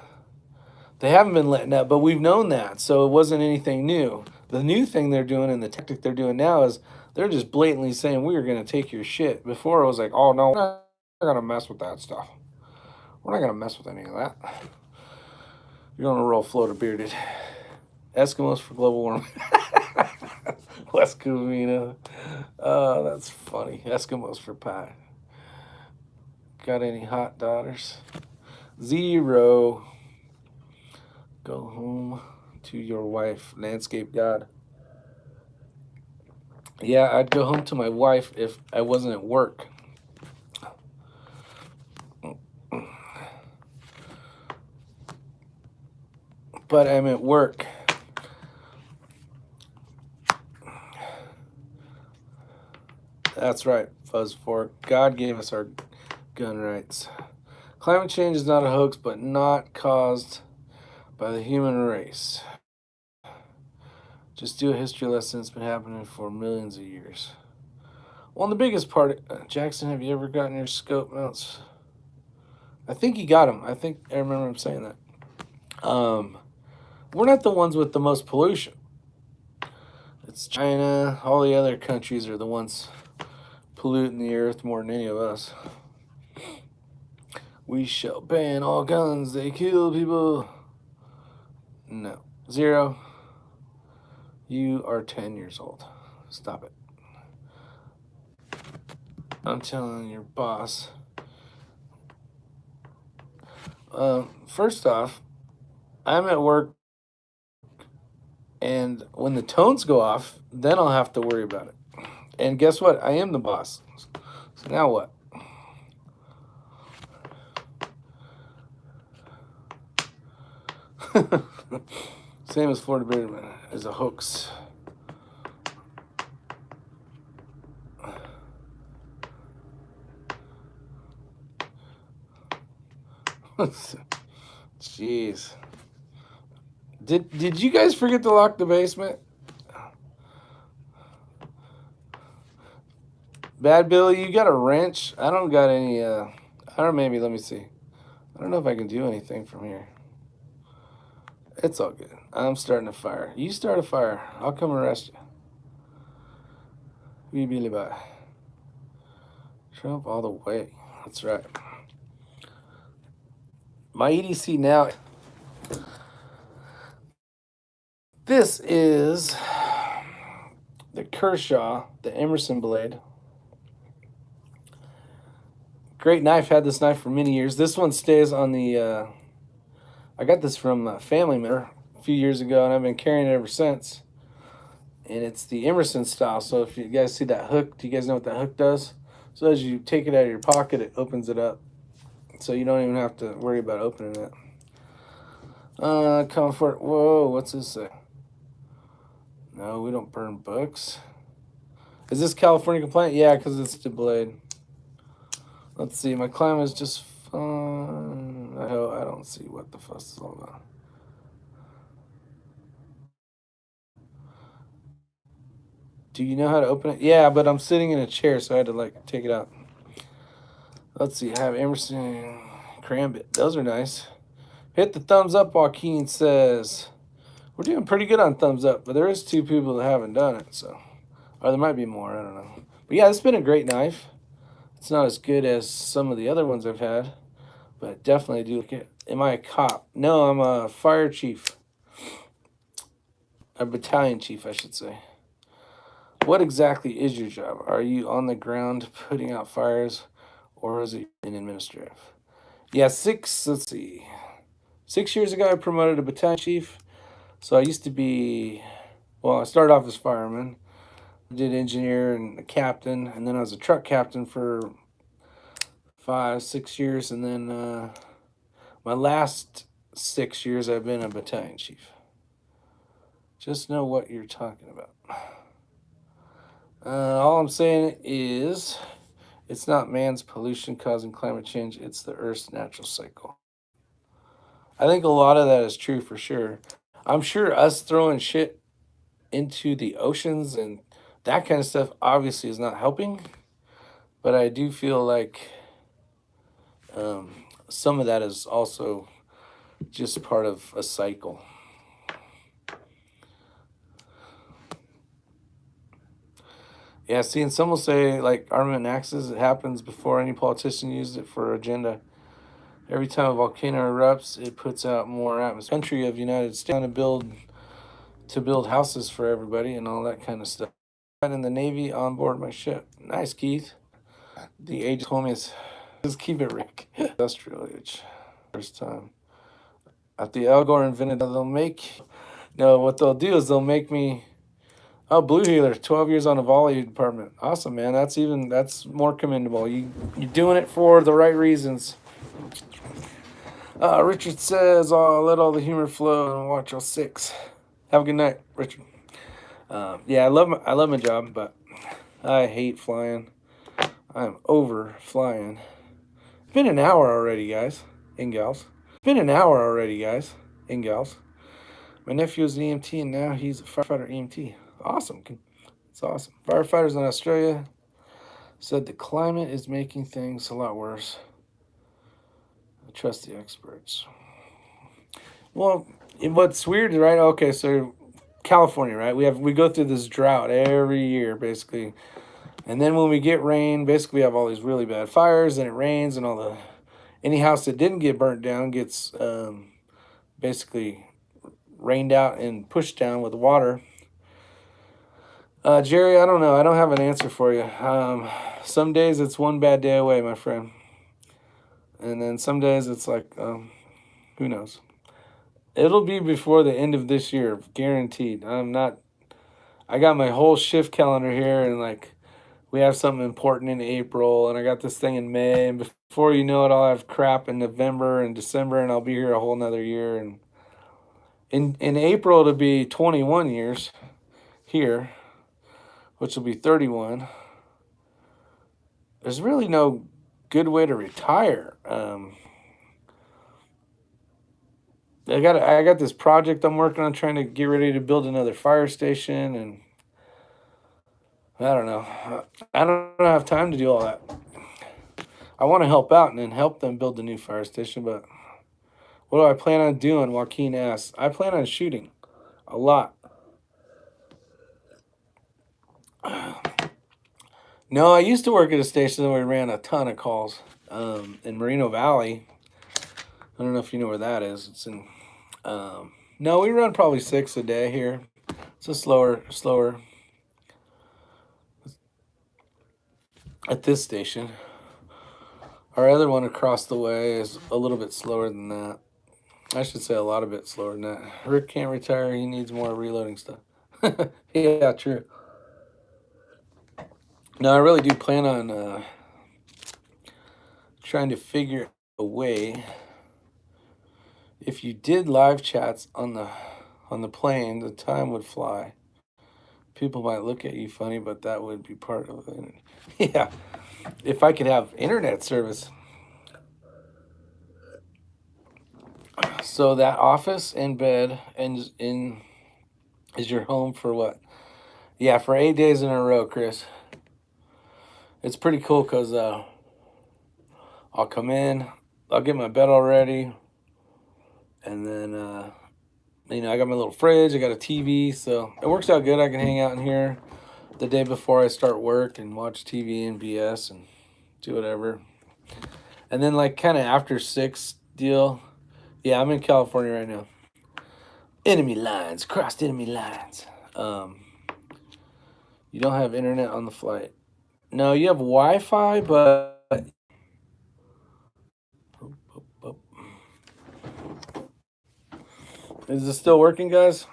They haven't been letting up, but we've known that, so it wasn't anything new. The new thing they're doing and the tactic they're doing now is they're just blatantly saying, we are going to take your shit. Before it was like, oh, no, we're not going to mess with that stuff. We're not going to mess with any of that. You're on a roll, floater bearded. Eskimos for global warming. West Covina. Oh, that's funny. Eskimos for pie. Got any hot daughters? 0. Go home to your wife, landscape god. Yeah, I'd go home to my wife if I wasn't at work. But I'm at work. That's right, Fuzzfork. God gave us our gun rights. Climate change is not a hoax, but not caused by the human race. Just do a history lesson. It's been happening for millions of years. Well, and the biggest part, Jackson, have you ever gotten your scope mounts? I think he got them. I think I remember him saying that. We're not the ones with the most pollution. It's China. All the other countries are the ones polluting the earth more than any of us. We shall ban all guns. They kill people. No. 0. You are 10 years old. Stop it. I'm telling your boss. First off, I'm at work, and when the tones go off, then I'll have to worry about it. And guess what? I am the boss. So now what? Same as Florida Beardman is a hoax. Jeez. Did you guys forget to lock the basement? Bad Billy, you got a wrench? I don't got any, I don't know, maybe, let me see. I don't know if I can do anything from here. It's all good. I'm starting a fire. You start a fire. I'll come arrest you. We Billy bye. Trump all the way. That's right. My EDC now. This is the Kershaw, the Emerson blade. Great knife. Had this knife for many years. This one stays on the, I got this from a family member a few years ago, and I've been carrying it ever since. And it's the Emerson style. So if you guys see that hook, do you guys know what that hook does? So as you take it out of your pocket, it opens it up. So you don't even have to worry about opening it. Comfort. Whoa, what's this say? No, we don't burn books. Is this California compliant? Yeah, because it's the blade. Let's see. My climate is just fun. I don't see what the fuss is all about. Do you know how to open it? Yeah, but I'm sitting in a chair, so I had to like take it out. Let's see. Have Emerson Crambit. Those are nice. Hit the thumbs up, Joaquin says. We're doing pretty good on thumbs up, but there is 2 people that haven't done it, so. Or there might be more, I don't know. But yeah, it's been a great knife. It's not as good as some of the other ones I've had, but I definitely do like it. Am I a cop? No, I'm a fire chief. A battalion chief, I should say. What exactly is your job? Are you on the ground putting out fires, or is it in administrative? Yeah, let's see. 6 years ago, I promoted a battalion chief. So I used to be, well, I started off as fireman, did engineer and a captain, and then I was a truck captain for 5, 6 years, and then my last 6 years I've been a battalion chief. Just know what you're talking about. All I'm saying is it's not man's pollution causing climate change, it's the Earth's natural cycle. I think a lot of that is true for sure. I'm sure us throwing shit into the oceans and that kind of stuff obviously is not helping, but I do feel like some of that is also just part of a cycle. Yeah, see, and some will say, like, armament axes, it happens before any politician used it for agenda. Every time a volcano erupts, it puts out more atmosphere. Country of United States to build to build houses for everybody and all that kind of stuff. In the Navy on board my ship. Nice, Keith. The agent told me just keep it, Rick. Industrial age. First time. At the Al Gore invented, they'll make. No, what they'll do is they'll make me. Oh, Blue Healer, 12 years on the volley department. Awesome, man. That's more commendable. You're doing it for the right reasons. Richard says, "Oh, let all the humor flow and watch all 6." Have a good night, Richard. Yeah, I love my job, but I hate flying. I'm over flying. It's been an hour already, guys and gals. It's been an hour already, guys and gals. My nephew is an EMT, and now he's a firefighter EMT. Awesome. It's awesome. Firefighters in Australia said the climate is making things a lot worse. I trust the experts. Well, what's weird, right? Okay, so California, right? We go through this drought every year, basically. And then when we get rain, basically we have all these really bad fires, and it rains, and any house that didn't get burnt down gets basically rained out and pushed down with water. Jerry, I don't know. I don't have an answer for you. Some days it's one bad day away, my friend. And then some days it's like, who knows? It'll be before the end of this year, guaranteed. I got my whole shift calendar here, and like, we have something important in April, and I got this thing in May, and before you know it, I'll have crap in November and December, and I'll be here a whole nother year. And in April, it'll be 21 years here, which will be 31. There's really no good way to retire. I got this project I'm working on, trying to get ready to build another fire station, and I don't know. I don't have time to do all that. I want to help out and then help them build the new fire station, but what do I plan on doing? Joaquin asks. I plan on shooting a lot. No, I used to work at a station where we ran a ton of calls in Moreno Valley. I don't know if you know where that is. It's in. No, we run probably 6 a day here. It's a slower at this station. Our other one across the way is a little bit slower than that. I should say a lot of bit slower than that. Rick can't retire. He needs more reloading stuff. Yeah, true. No, I really do plan on trying to figure a way. If you did live chats on the plane, the time would fly. People might look at you funny, but that would be part of it. Yeah, if I could have internet service. So that office and bed and is your home for what? Yeah, for 8 days in a row, Chris. It's pretty cool because I'll come in, I'll get my bed all ready, and then I got my little fridge, I got a TV, so it works out good. I can hang out in here the day before I start work and watch TV and BS and do whatever. And then like kind of after 6 deal. Yeah, I'm in California right now. Enemy lines, crossed enemy lines. You don't have internet on the flight. No, you have Wi-Fi, but is it still working, guys?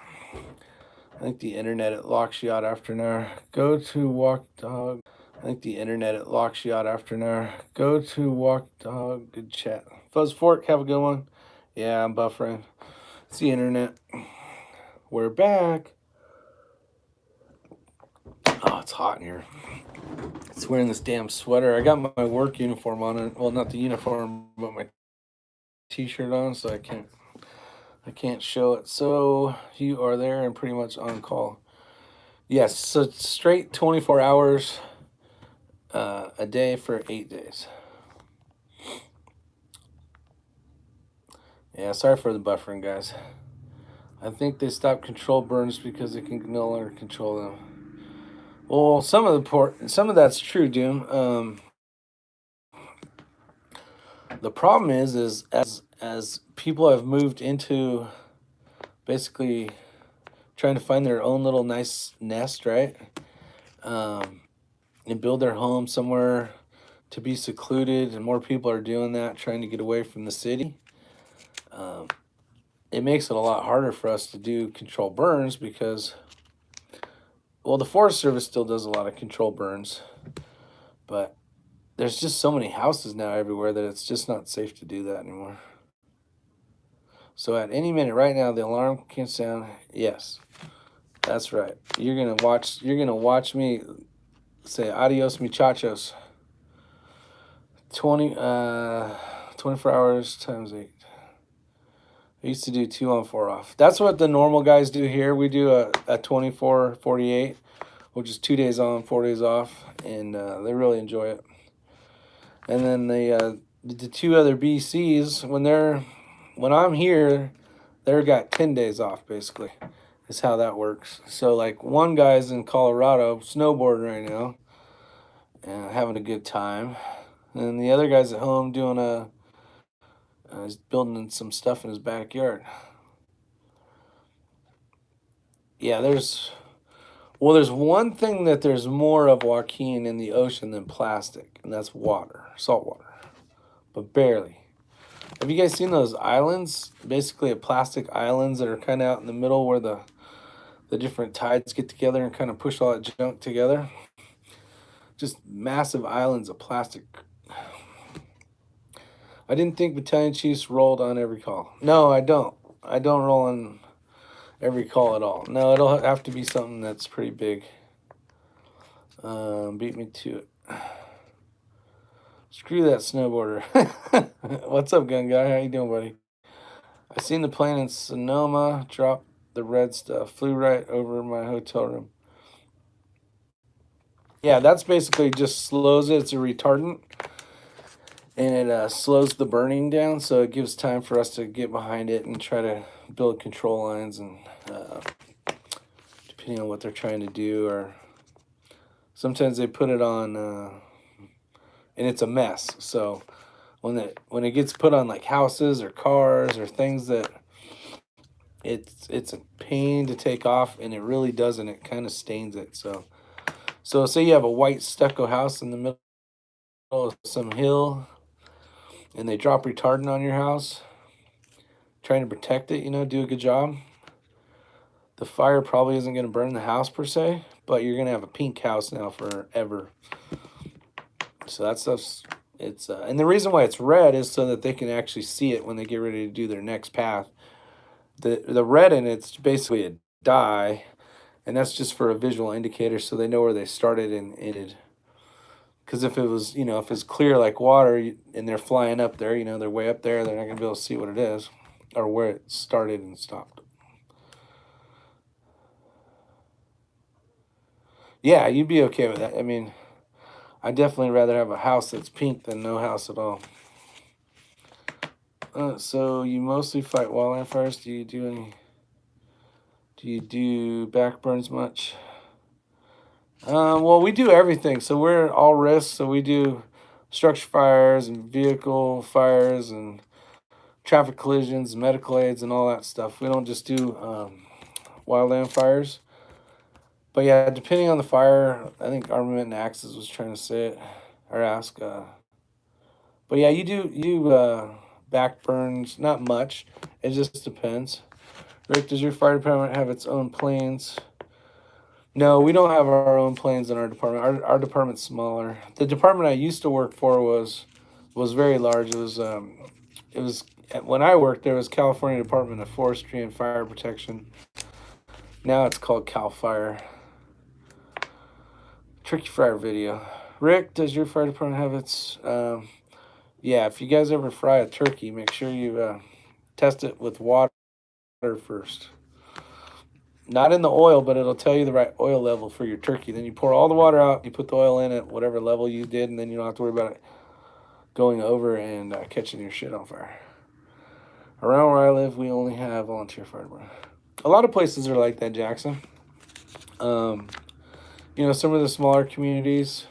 I think the internet it locks you out after an hour. Go to walk dog. I think the internet it locks you out after an hour. Go to walk dog. Good chat. Fuzz Fork, have a good one. Yeah, I'm buffering. It's the internet. We're back. Oh, it's hot in here. It's wearing this damn sweater. I got my work uniform on it. Well, not the uniform, but my t-shirt on, so I can't show it. So you are there and pretty much on call. Yes, so straight 24 hours a day for 8 days. Yeah, sorry for the buffering, guys. I think they stopped control burns because they can no longer control them. Well, some of that's true, Doom. The problem is as people have moved into basically trying to find their own little nice nest, right? And build their home somewhere to be secluded, and more people are doing that, trying to get away from the city. It makes it a lot harder for us to do control burns because, well, the Forest Service still does a lot of control burns, but there's just so many houses now everywhere that it's just not safe to do that anymore. So at any minute right now, the alarm can sound. Yes, that's right. You're gonna watch me say adios muchachos. 24 hours times 8. I used to do 2 on 4 off. That's what the normal guys do here. We do a 24/48, which is 2 days on, 4 days off, and they really enjoy it. And then the 2 other BCs, when I'm here, they're got 10 days off basically. Is how that works. So like one guy's in Colorado snowboarding right now and having a good time, and the other guy's at home doing he's building some stuff in his backyard. Yeah, there's one thing that there's more of, Joaquin, in the ocean than plastic, and that's water, salt water, but barely. Have you guys seen those islands? Basically, plastic islands that are kind of out in the middle where the different tides get together and kind of push all that junk together. Just massive islands of plastic. I didn't think battalion chiefs rolled on every call. No, I don't. I don't roll on every call at all. No, it'll have to be something that's pretty big. Beat me to it. Screw that snowboarder. What's up, gun guy? How you doing, buddy? I seen the plane in Sonoma drop the red stuff. Flew right over my hotel room. Yeah, that's basically just slows it. It's a retardant, and it slows the burning down, so it gives time for us to get behind it and try to build control lines, and depending on what they're trying to do, or sometimes they put it on and it's a mess. So when it gets put on like houses or cars or things that it's a pain to take off, and it really doesn't. It kind of stains it. So say you have a white stucco house in the middle of some hill, and they drop retardant on your house, trying to protect it, do a good job. The fire probably isn't going to burn the house per se, but you're going to have a pink house now forever. So that stuff's, and the reason why it's red is so that they can actually see it when they get ready to do their next path. The red in it's basically a dye, and that's just for a visual indicator so they know where they started and ended. Because if it was, if it's clear like water and they're flying up there, they're way up there, they're not going to be able to see what it is or where it started and stopped. Yeah, you'd be okay with that. I mean, I'd definitely rather have a house that's pink than no house at all. So you mostly fight wildland fires. Do you do back burns much? Well, we do everything. So we're all risk. So we do structure fires and vehicle fires and traffic collisions, medical aids, and all that stuff. We don't just do wildland fires. But yeah, depending on the fire, I think Armament and Axes was trying to say it or ask. But yeah, you do back burns, not much. It just depends. Rick, does your fire department have its own planes? No, we don't have our own planes in our department. Our department's smaller. The department I used to work for was very large. It was when I worked there was California Department of Forestry and Fire Protection. Now it's called Cal Fire. Tricky fryer video. Rick, does your fire department have its? Yeah, if you guys ever fry a turkey, make sure you test it with water first. Not in the oil, but it'll tell you the right oil level for your turkey. Then you pour all the water out, you put the oil in at whatever level you did, and then you don't have to worry about it going over and catching your shit on fire. Around where I live, we only have volunteer fire department. A lot of places are like that, Jackson. Some of the smaller communities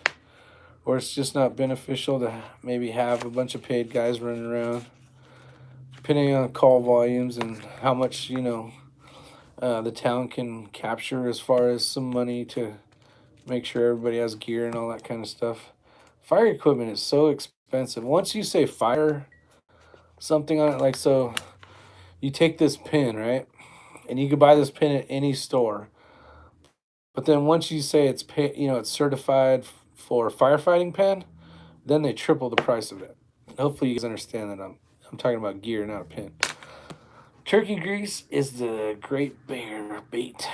where it's just not beneficial to maybe have a bunch of paid guys running around, depending on call volumes and how much, the town can capture as far as some money to make sure everybody has gear and all that kind of stuff. Fire equipment is so expensive. Once you say fire something on it, like, so you take this pin, right? And you can buy this pin at any store. But then once you say it's certified for firefighting pin, then they triple the price of it. Hopefully you guys understand that I'm talking about gear, not a pin. Turkey grease is the Great Bear bait.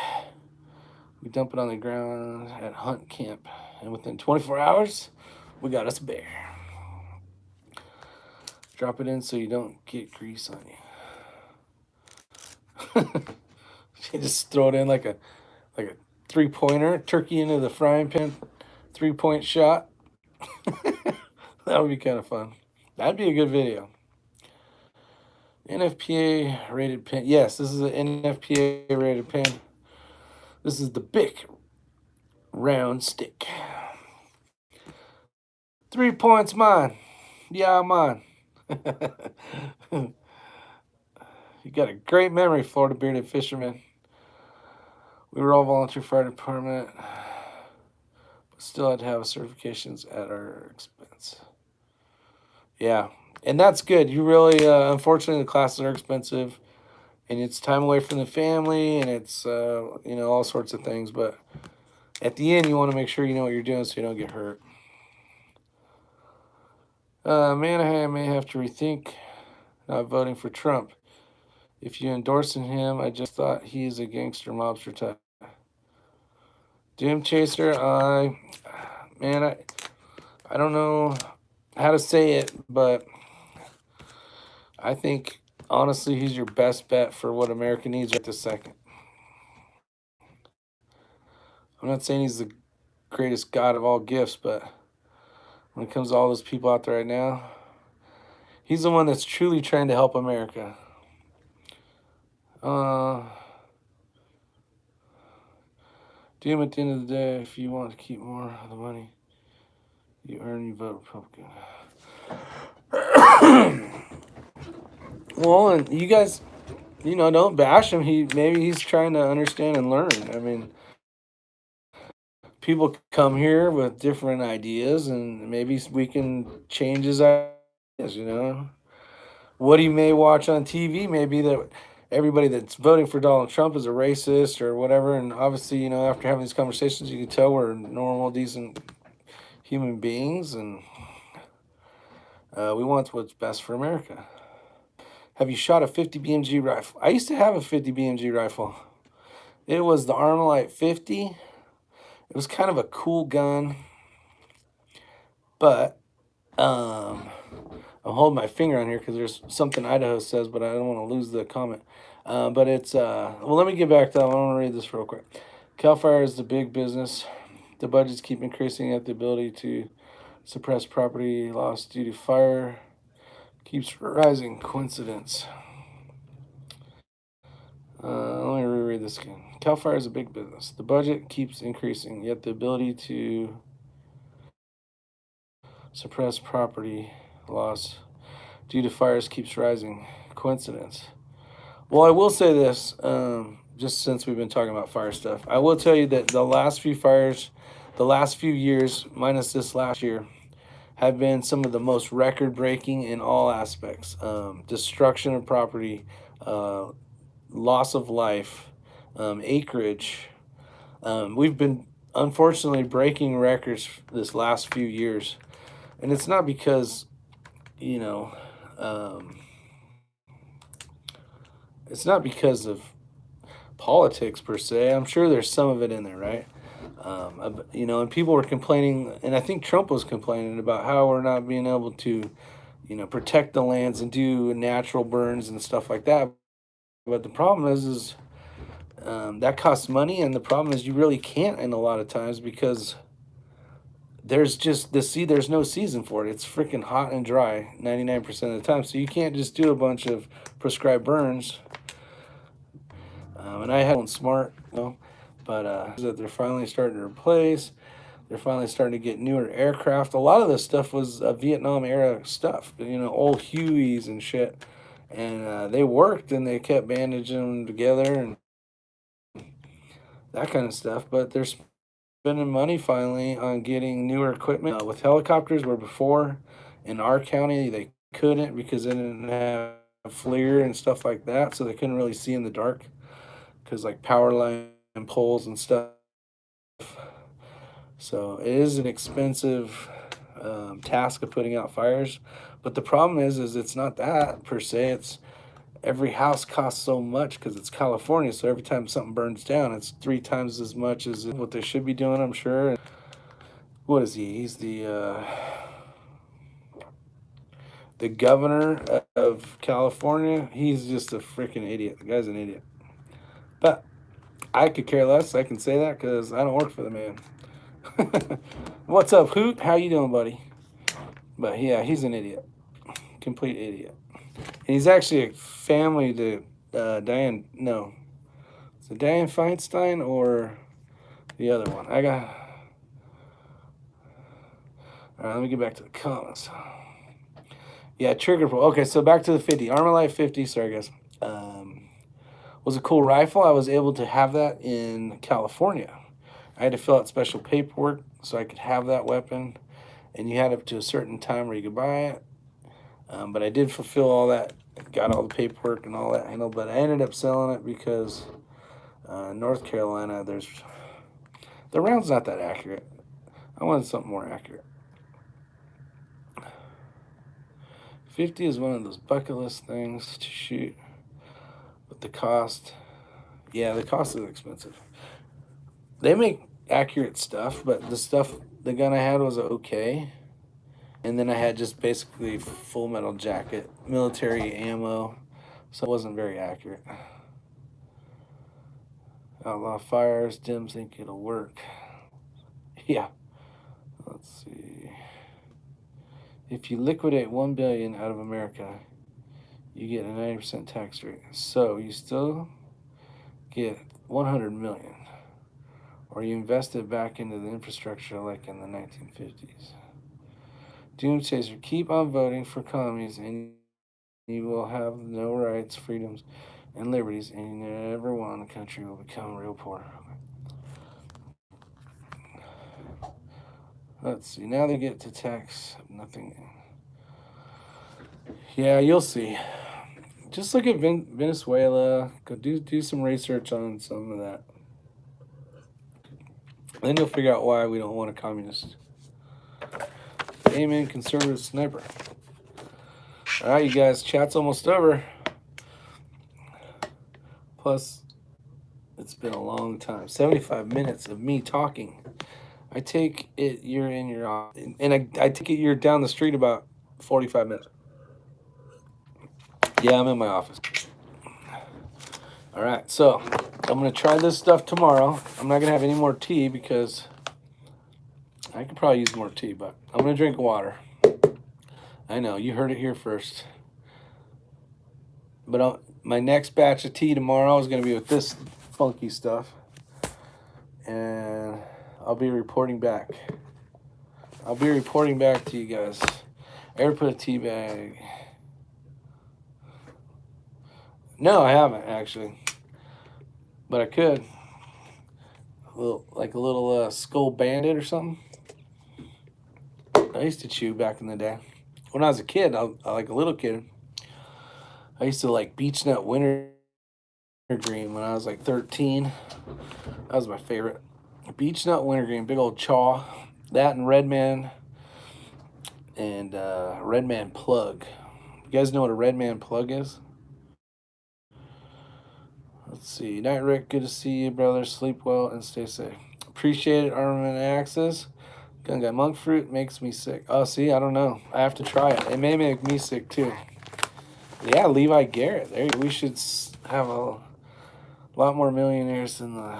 We dump it on the ground at hunt camp, and within 24 hours, we got us a bear. Drop it in so you don't get grease on you. You just throw it in like a 3-pointer, turkey into the frying pan, 3-point shot. That would be kind of fun. That'd be a good video. NFPA rated pin. Yes, this is an NFPA rated pin. This is the big round stick. 3 points, mine. Yeah, mine. You got a great memory, Florida bearded fisherman. We were all volunteer fire department, but still had to have certifications at our expense. Yeah, and that's good. You really, unfortunately, the classes are expensive, and it's time away from the family, and it's, all sorts of things. But at the end, you want to make sure you know what you're doing so you don't get hurt. Man, I may have to rethink not voting for Trump. If you endorsing him, I just thought he is a gangster mobster type. Doom Chaser, I don't know how to say it, but I think, honestly, he's your best bet for what America needs right this second. I'm not saying he's the greatest God of all gifts, but when it comes to all those people out there right now, he's the one that's truly trying to help America. Doom, at the end of the day, if you want to keep more of the money you earn, you vote Republican. Well, and you guys, don't bash him. Maybe he's trying to understand and learn. I mean, people come here with different ideas, and maybe we can change his ideas. What he may watch on TV may be that everybody that's voting for Donald Trump is a racist or whatever. And obviously, after having these conversations, you can tell we're normal, decent human beings, and we want what's best for America. Have you shot a 50 BMG rifle? I used to have a 50 BMG rifle. It was the Armalite 50. It was kind of a cool gun, but I'm holding my finger on here because there's something Idaho says, but I don't want to lose the comment. But it's, well, let me get back to that. I want to read this real quick. Cal Fire is the big business. The budgets keep increasing, yet the ability to suppress property loss due to fire keeps rising. Coincidence? Let me reread this again. Cal Fire is a big business. The budget keeps increasing, yet the ability to suppress property loss due to fires keeps rising. Coincidence? Well, I will say this, just since we've been talking about fire stuff, I will tell you that the last few fires, the last few years, minus this last year, have been some of the most record-breaking in all aspects. Destruction of property, loss of life, acreage. We've been, unfortunately, breaking records this last few years. And it's not because, it's not because of politics per se. I'm sure there's some of it in there, right? And people were complaining, and I think Trump was complaining about how we're not being able to, protect the lands and do natural burns and stuff like that. But the problem is that costs money, and the problem is you really can't in a lot of times because there's just there's no season for it. It's freaking hot and dry 99% of the time, so you can't just do a bunch of prescribed burns. And I had one smart, but that they're finally starting to replace. They're finally starting to get newer aircraft. A lot of this stuff was Vietnam era stuff, old Hueys and shit. And they worked, and they kept bandaging them together, and that kind of stuff. But they're spending money finally on getting newer equipment with helicopters, where before in our county they couldn't because they didn't have FLIR and stuff like that, so they couldn't really see in the dark because like power line poles and stuff. So it is an expensive task of putting out fires, but the problem is it's not that per se. It's every house costs so much because it's California. So every time something burns down, it's 3 times as much as what they should be doing, I'm sure. What is he? He's the governor of California. He's just a freaking idiot. The guy's an idiot. But I could care less. I can say that because I don't work for the man. What's up, Hoot? How you doing, buddy? But yeah, he's an idiot. Complete idiot. And he's actually a family to Diane. No, is it Diane Feinstein or the other one? I got. All right, let me get back to the comments. Yeah, trigger pull. Okay, so back to the 50. Armalite 50, sorry guys. Was a cool rifle. I was able to have that in California. I had to fill out special paperwork so I could have that weapon. And you had up to a certain time where you could buy it. But I did fulfill all that, got all the paperwork and all that handled. But I ended up selling it because North Carolina, the round's not that accurate. I wanted something more accurate. 50 is one of those bucket list things to shoot. But the cost, yeah, the cost is expensive. They make accurate stuff, but the gun I had was okay. And then I had just basically full metal jacket, military ammo, so it wasn't very accurate. Outlaw fires, Dims think it'll work. Yeah. Let's see. If you liquidate 1 billion out of America, you get a 90% tax rate. So you still get 100 million. Or you invest it back into the infrastructure like in the 1950s. Doom Chaser, keep on voting for commies and you will have no rights, freedoms, and liberties, and you never want the country will become real poor. Let's see, now they get to tax nothing. Yeah, you'll see. Just look at Venezuela. Go do some research on some of that. Then you'll figure out why we don't want a communist. Amen, conservative sniper. All right, you guys, chat's almost over. Plus, it's been a long time. 75 minutes of me talking. I take it you're in your office, and I take it you're down the street about 45 minutes. Yeah, I'm in my office. All right, so I'm going to try this stuff tomorrow. I'm not going to have any more tea because I could probably use more tea, but I'm going to drink water. I know, you heard it here first. But my next batch of tea tomorrow is going to be with this funky stuff. And I'll be reporting back. I'll be reporting back to you guys. I ever put a tea bag? No, I haven't actually. But I could. Like a little Skull Bandit or something. I used to chew back in the day. When I was a kid, I like a little kid, I used to like Beech Nut Wintergreen when I was like 13. That was my favorite. Beech Nut Wintergreen, big old chaw. That and Redman and Redman Plug. You guys know what a Redman Plug is? Let's see. Night Rick, good to see you, brother. Sleep well and stay safe. Appreciate it, Armament Access. Gun Guy Monk Fruit makes me sick. Oh, see, I don't know. I have to try it. It may make me sick too. Yeah, Levi Garrett. We should have a lot more millionaires than the...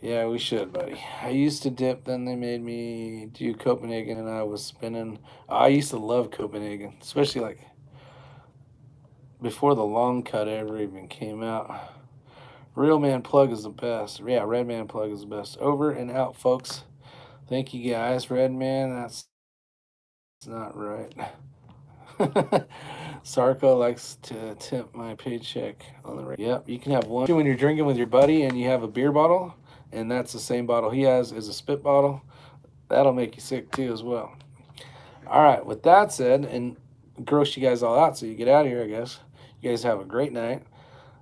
Yeah, we should, buddy. I used to dip, then they made me do Copenhagen, and I was spinning. I used to love Copenhagen, especially like before the long cut ever even came out. Real Man Plug is the best. Yeah, Red Man Plug is the best. Over and out, folks. Thank you, guys. Red Man, that's not right. Sarko likes to tip my paycheck on the radio. Yep, you can have one when you're drinking with your buddy and you have a beer bottle, and that's the same bottle he has is a spit bottle. That'll make you sick too as well. All right, with that said, and gross you guys all out so you get out of here, I guess. You guys have a great night.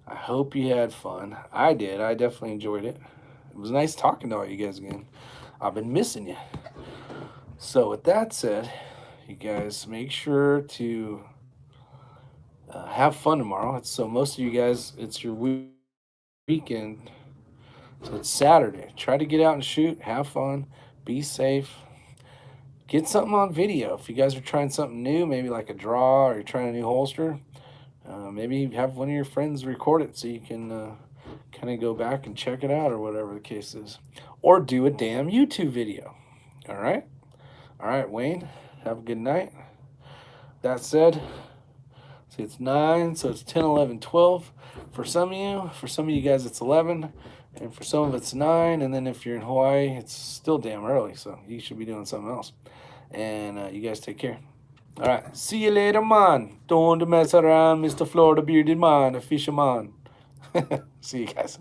I hope you had fun. I did. I definitely enjoyed it. It was nice talking to all you guys again. I've been missing you. So with that said, you guys make sure to have fun tomorrow. So most of you guys, it's your weekend. So it's Saturday. Try to get out and shoot. Have fun. Be safe. Get something on video. If you guys are trying something new, maybe like a draw or you're trying a new holster, maybe have one of your friends record it so you can kind of go back and check it out or whatever the case is. Or do a damn YouTube video. All right? All right, Wayne, have a good night. That said, see, it's 9, so it's 10, 11, 12 for some of you guys it's 11, and for some of it's 9, and then if you're in Hawaii, it's still damn early, so you should be doing something else. And you guys take care. All right, see you later, man. Don't mess around, Mr. Florida Bearded Man, a fisherman. See you guys.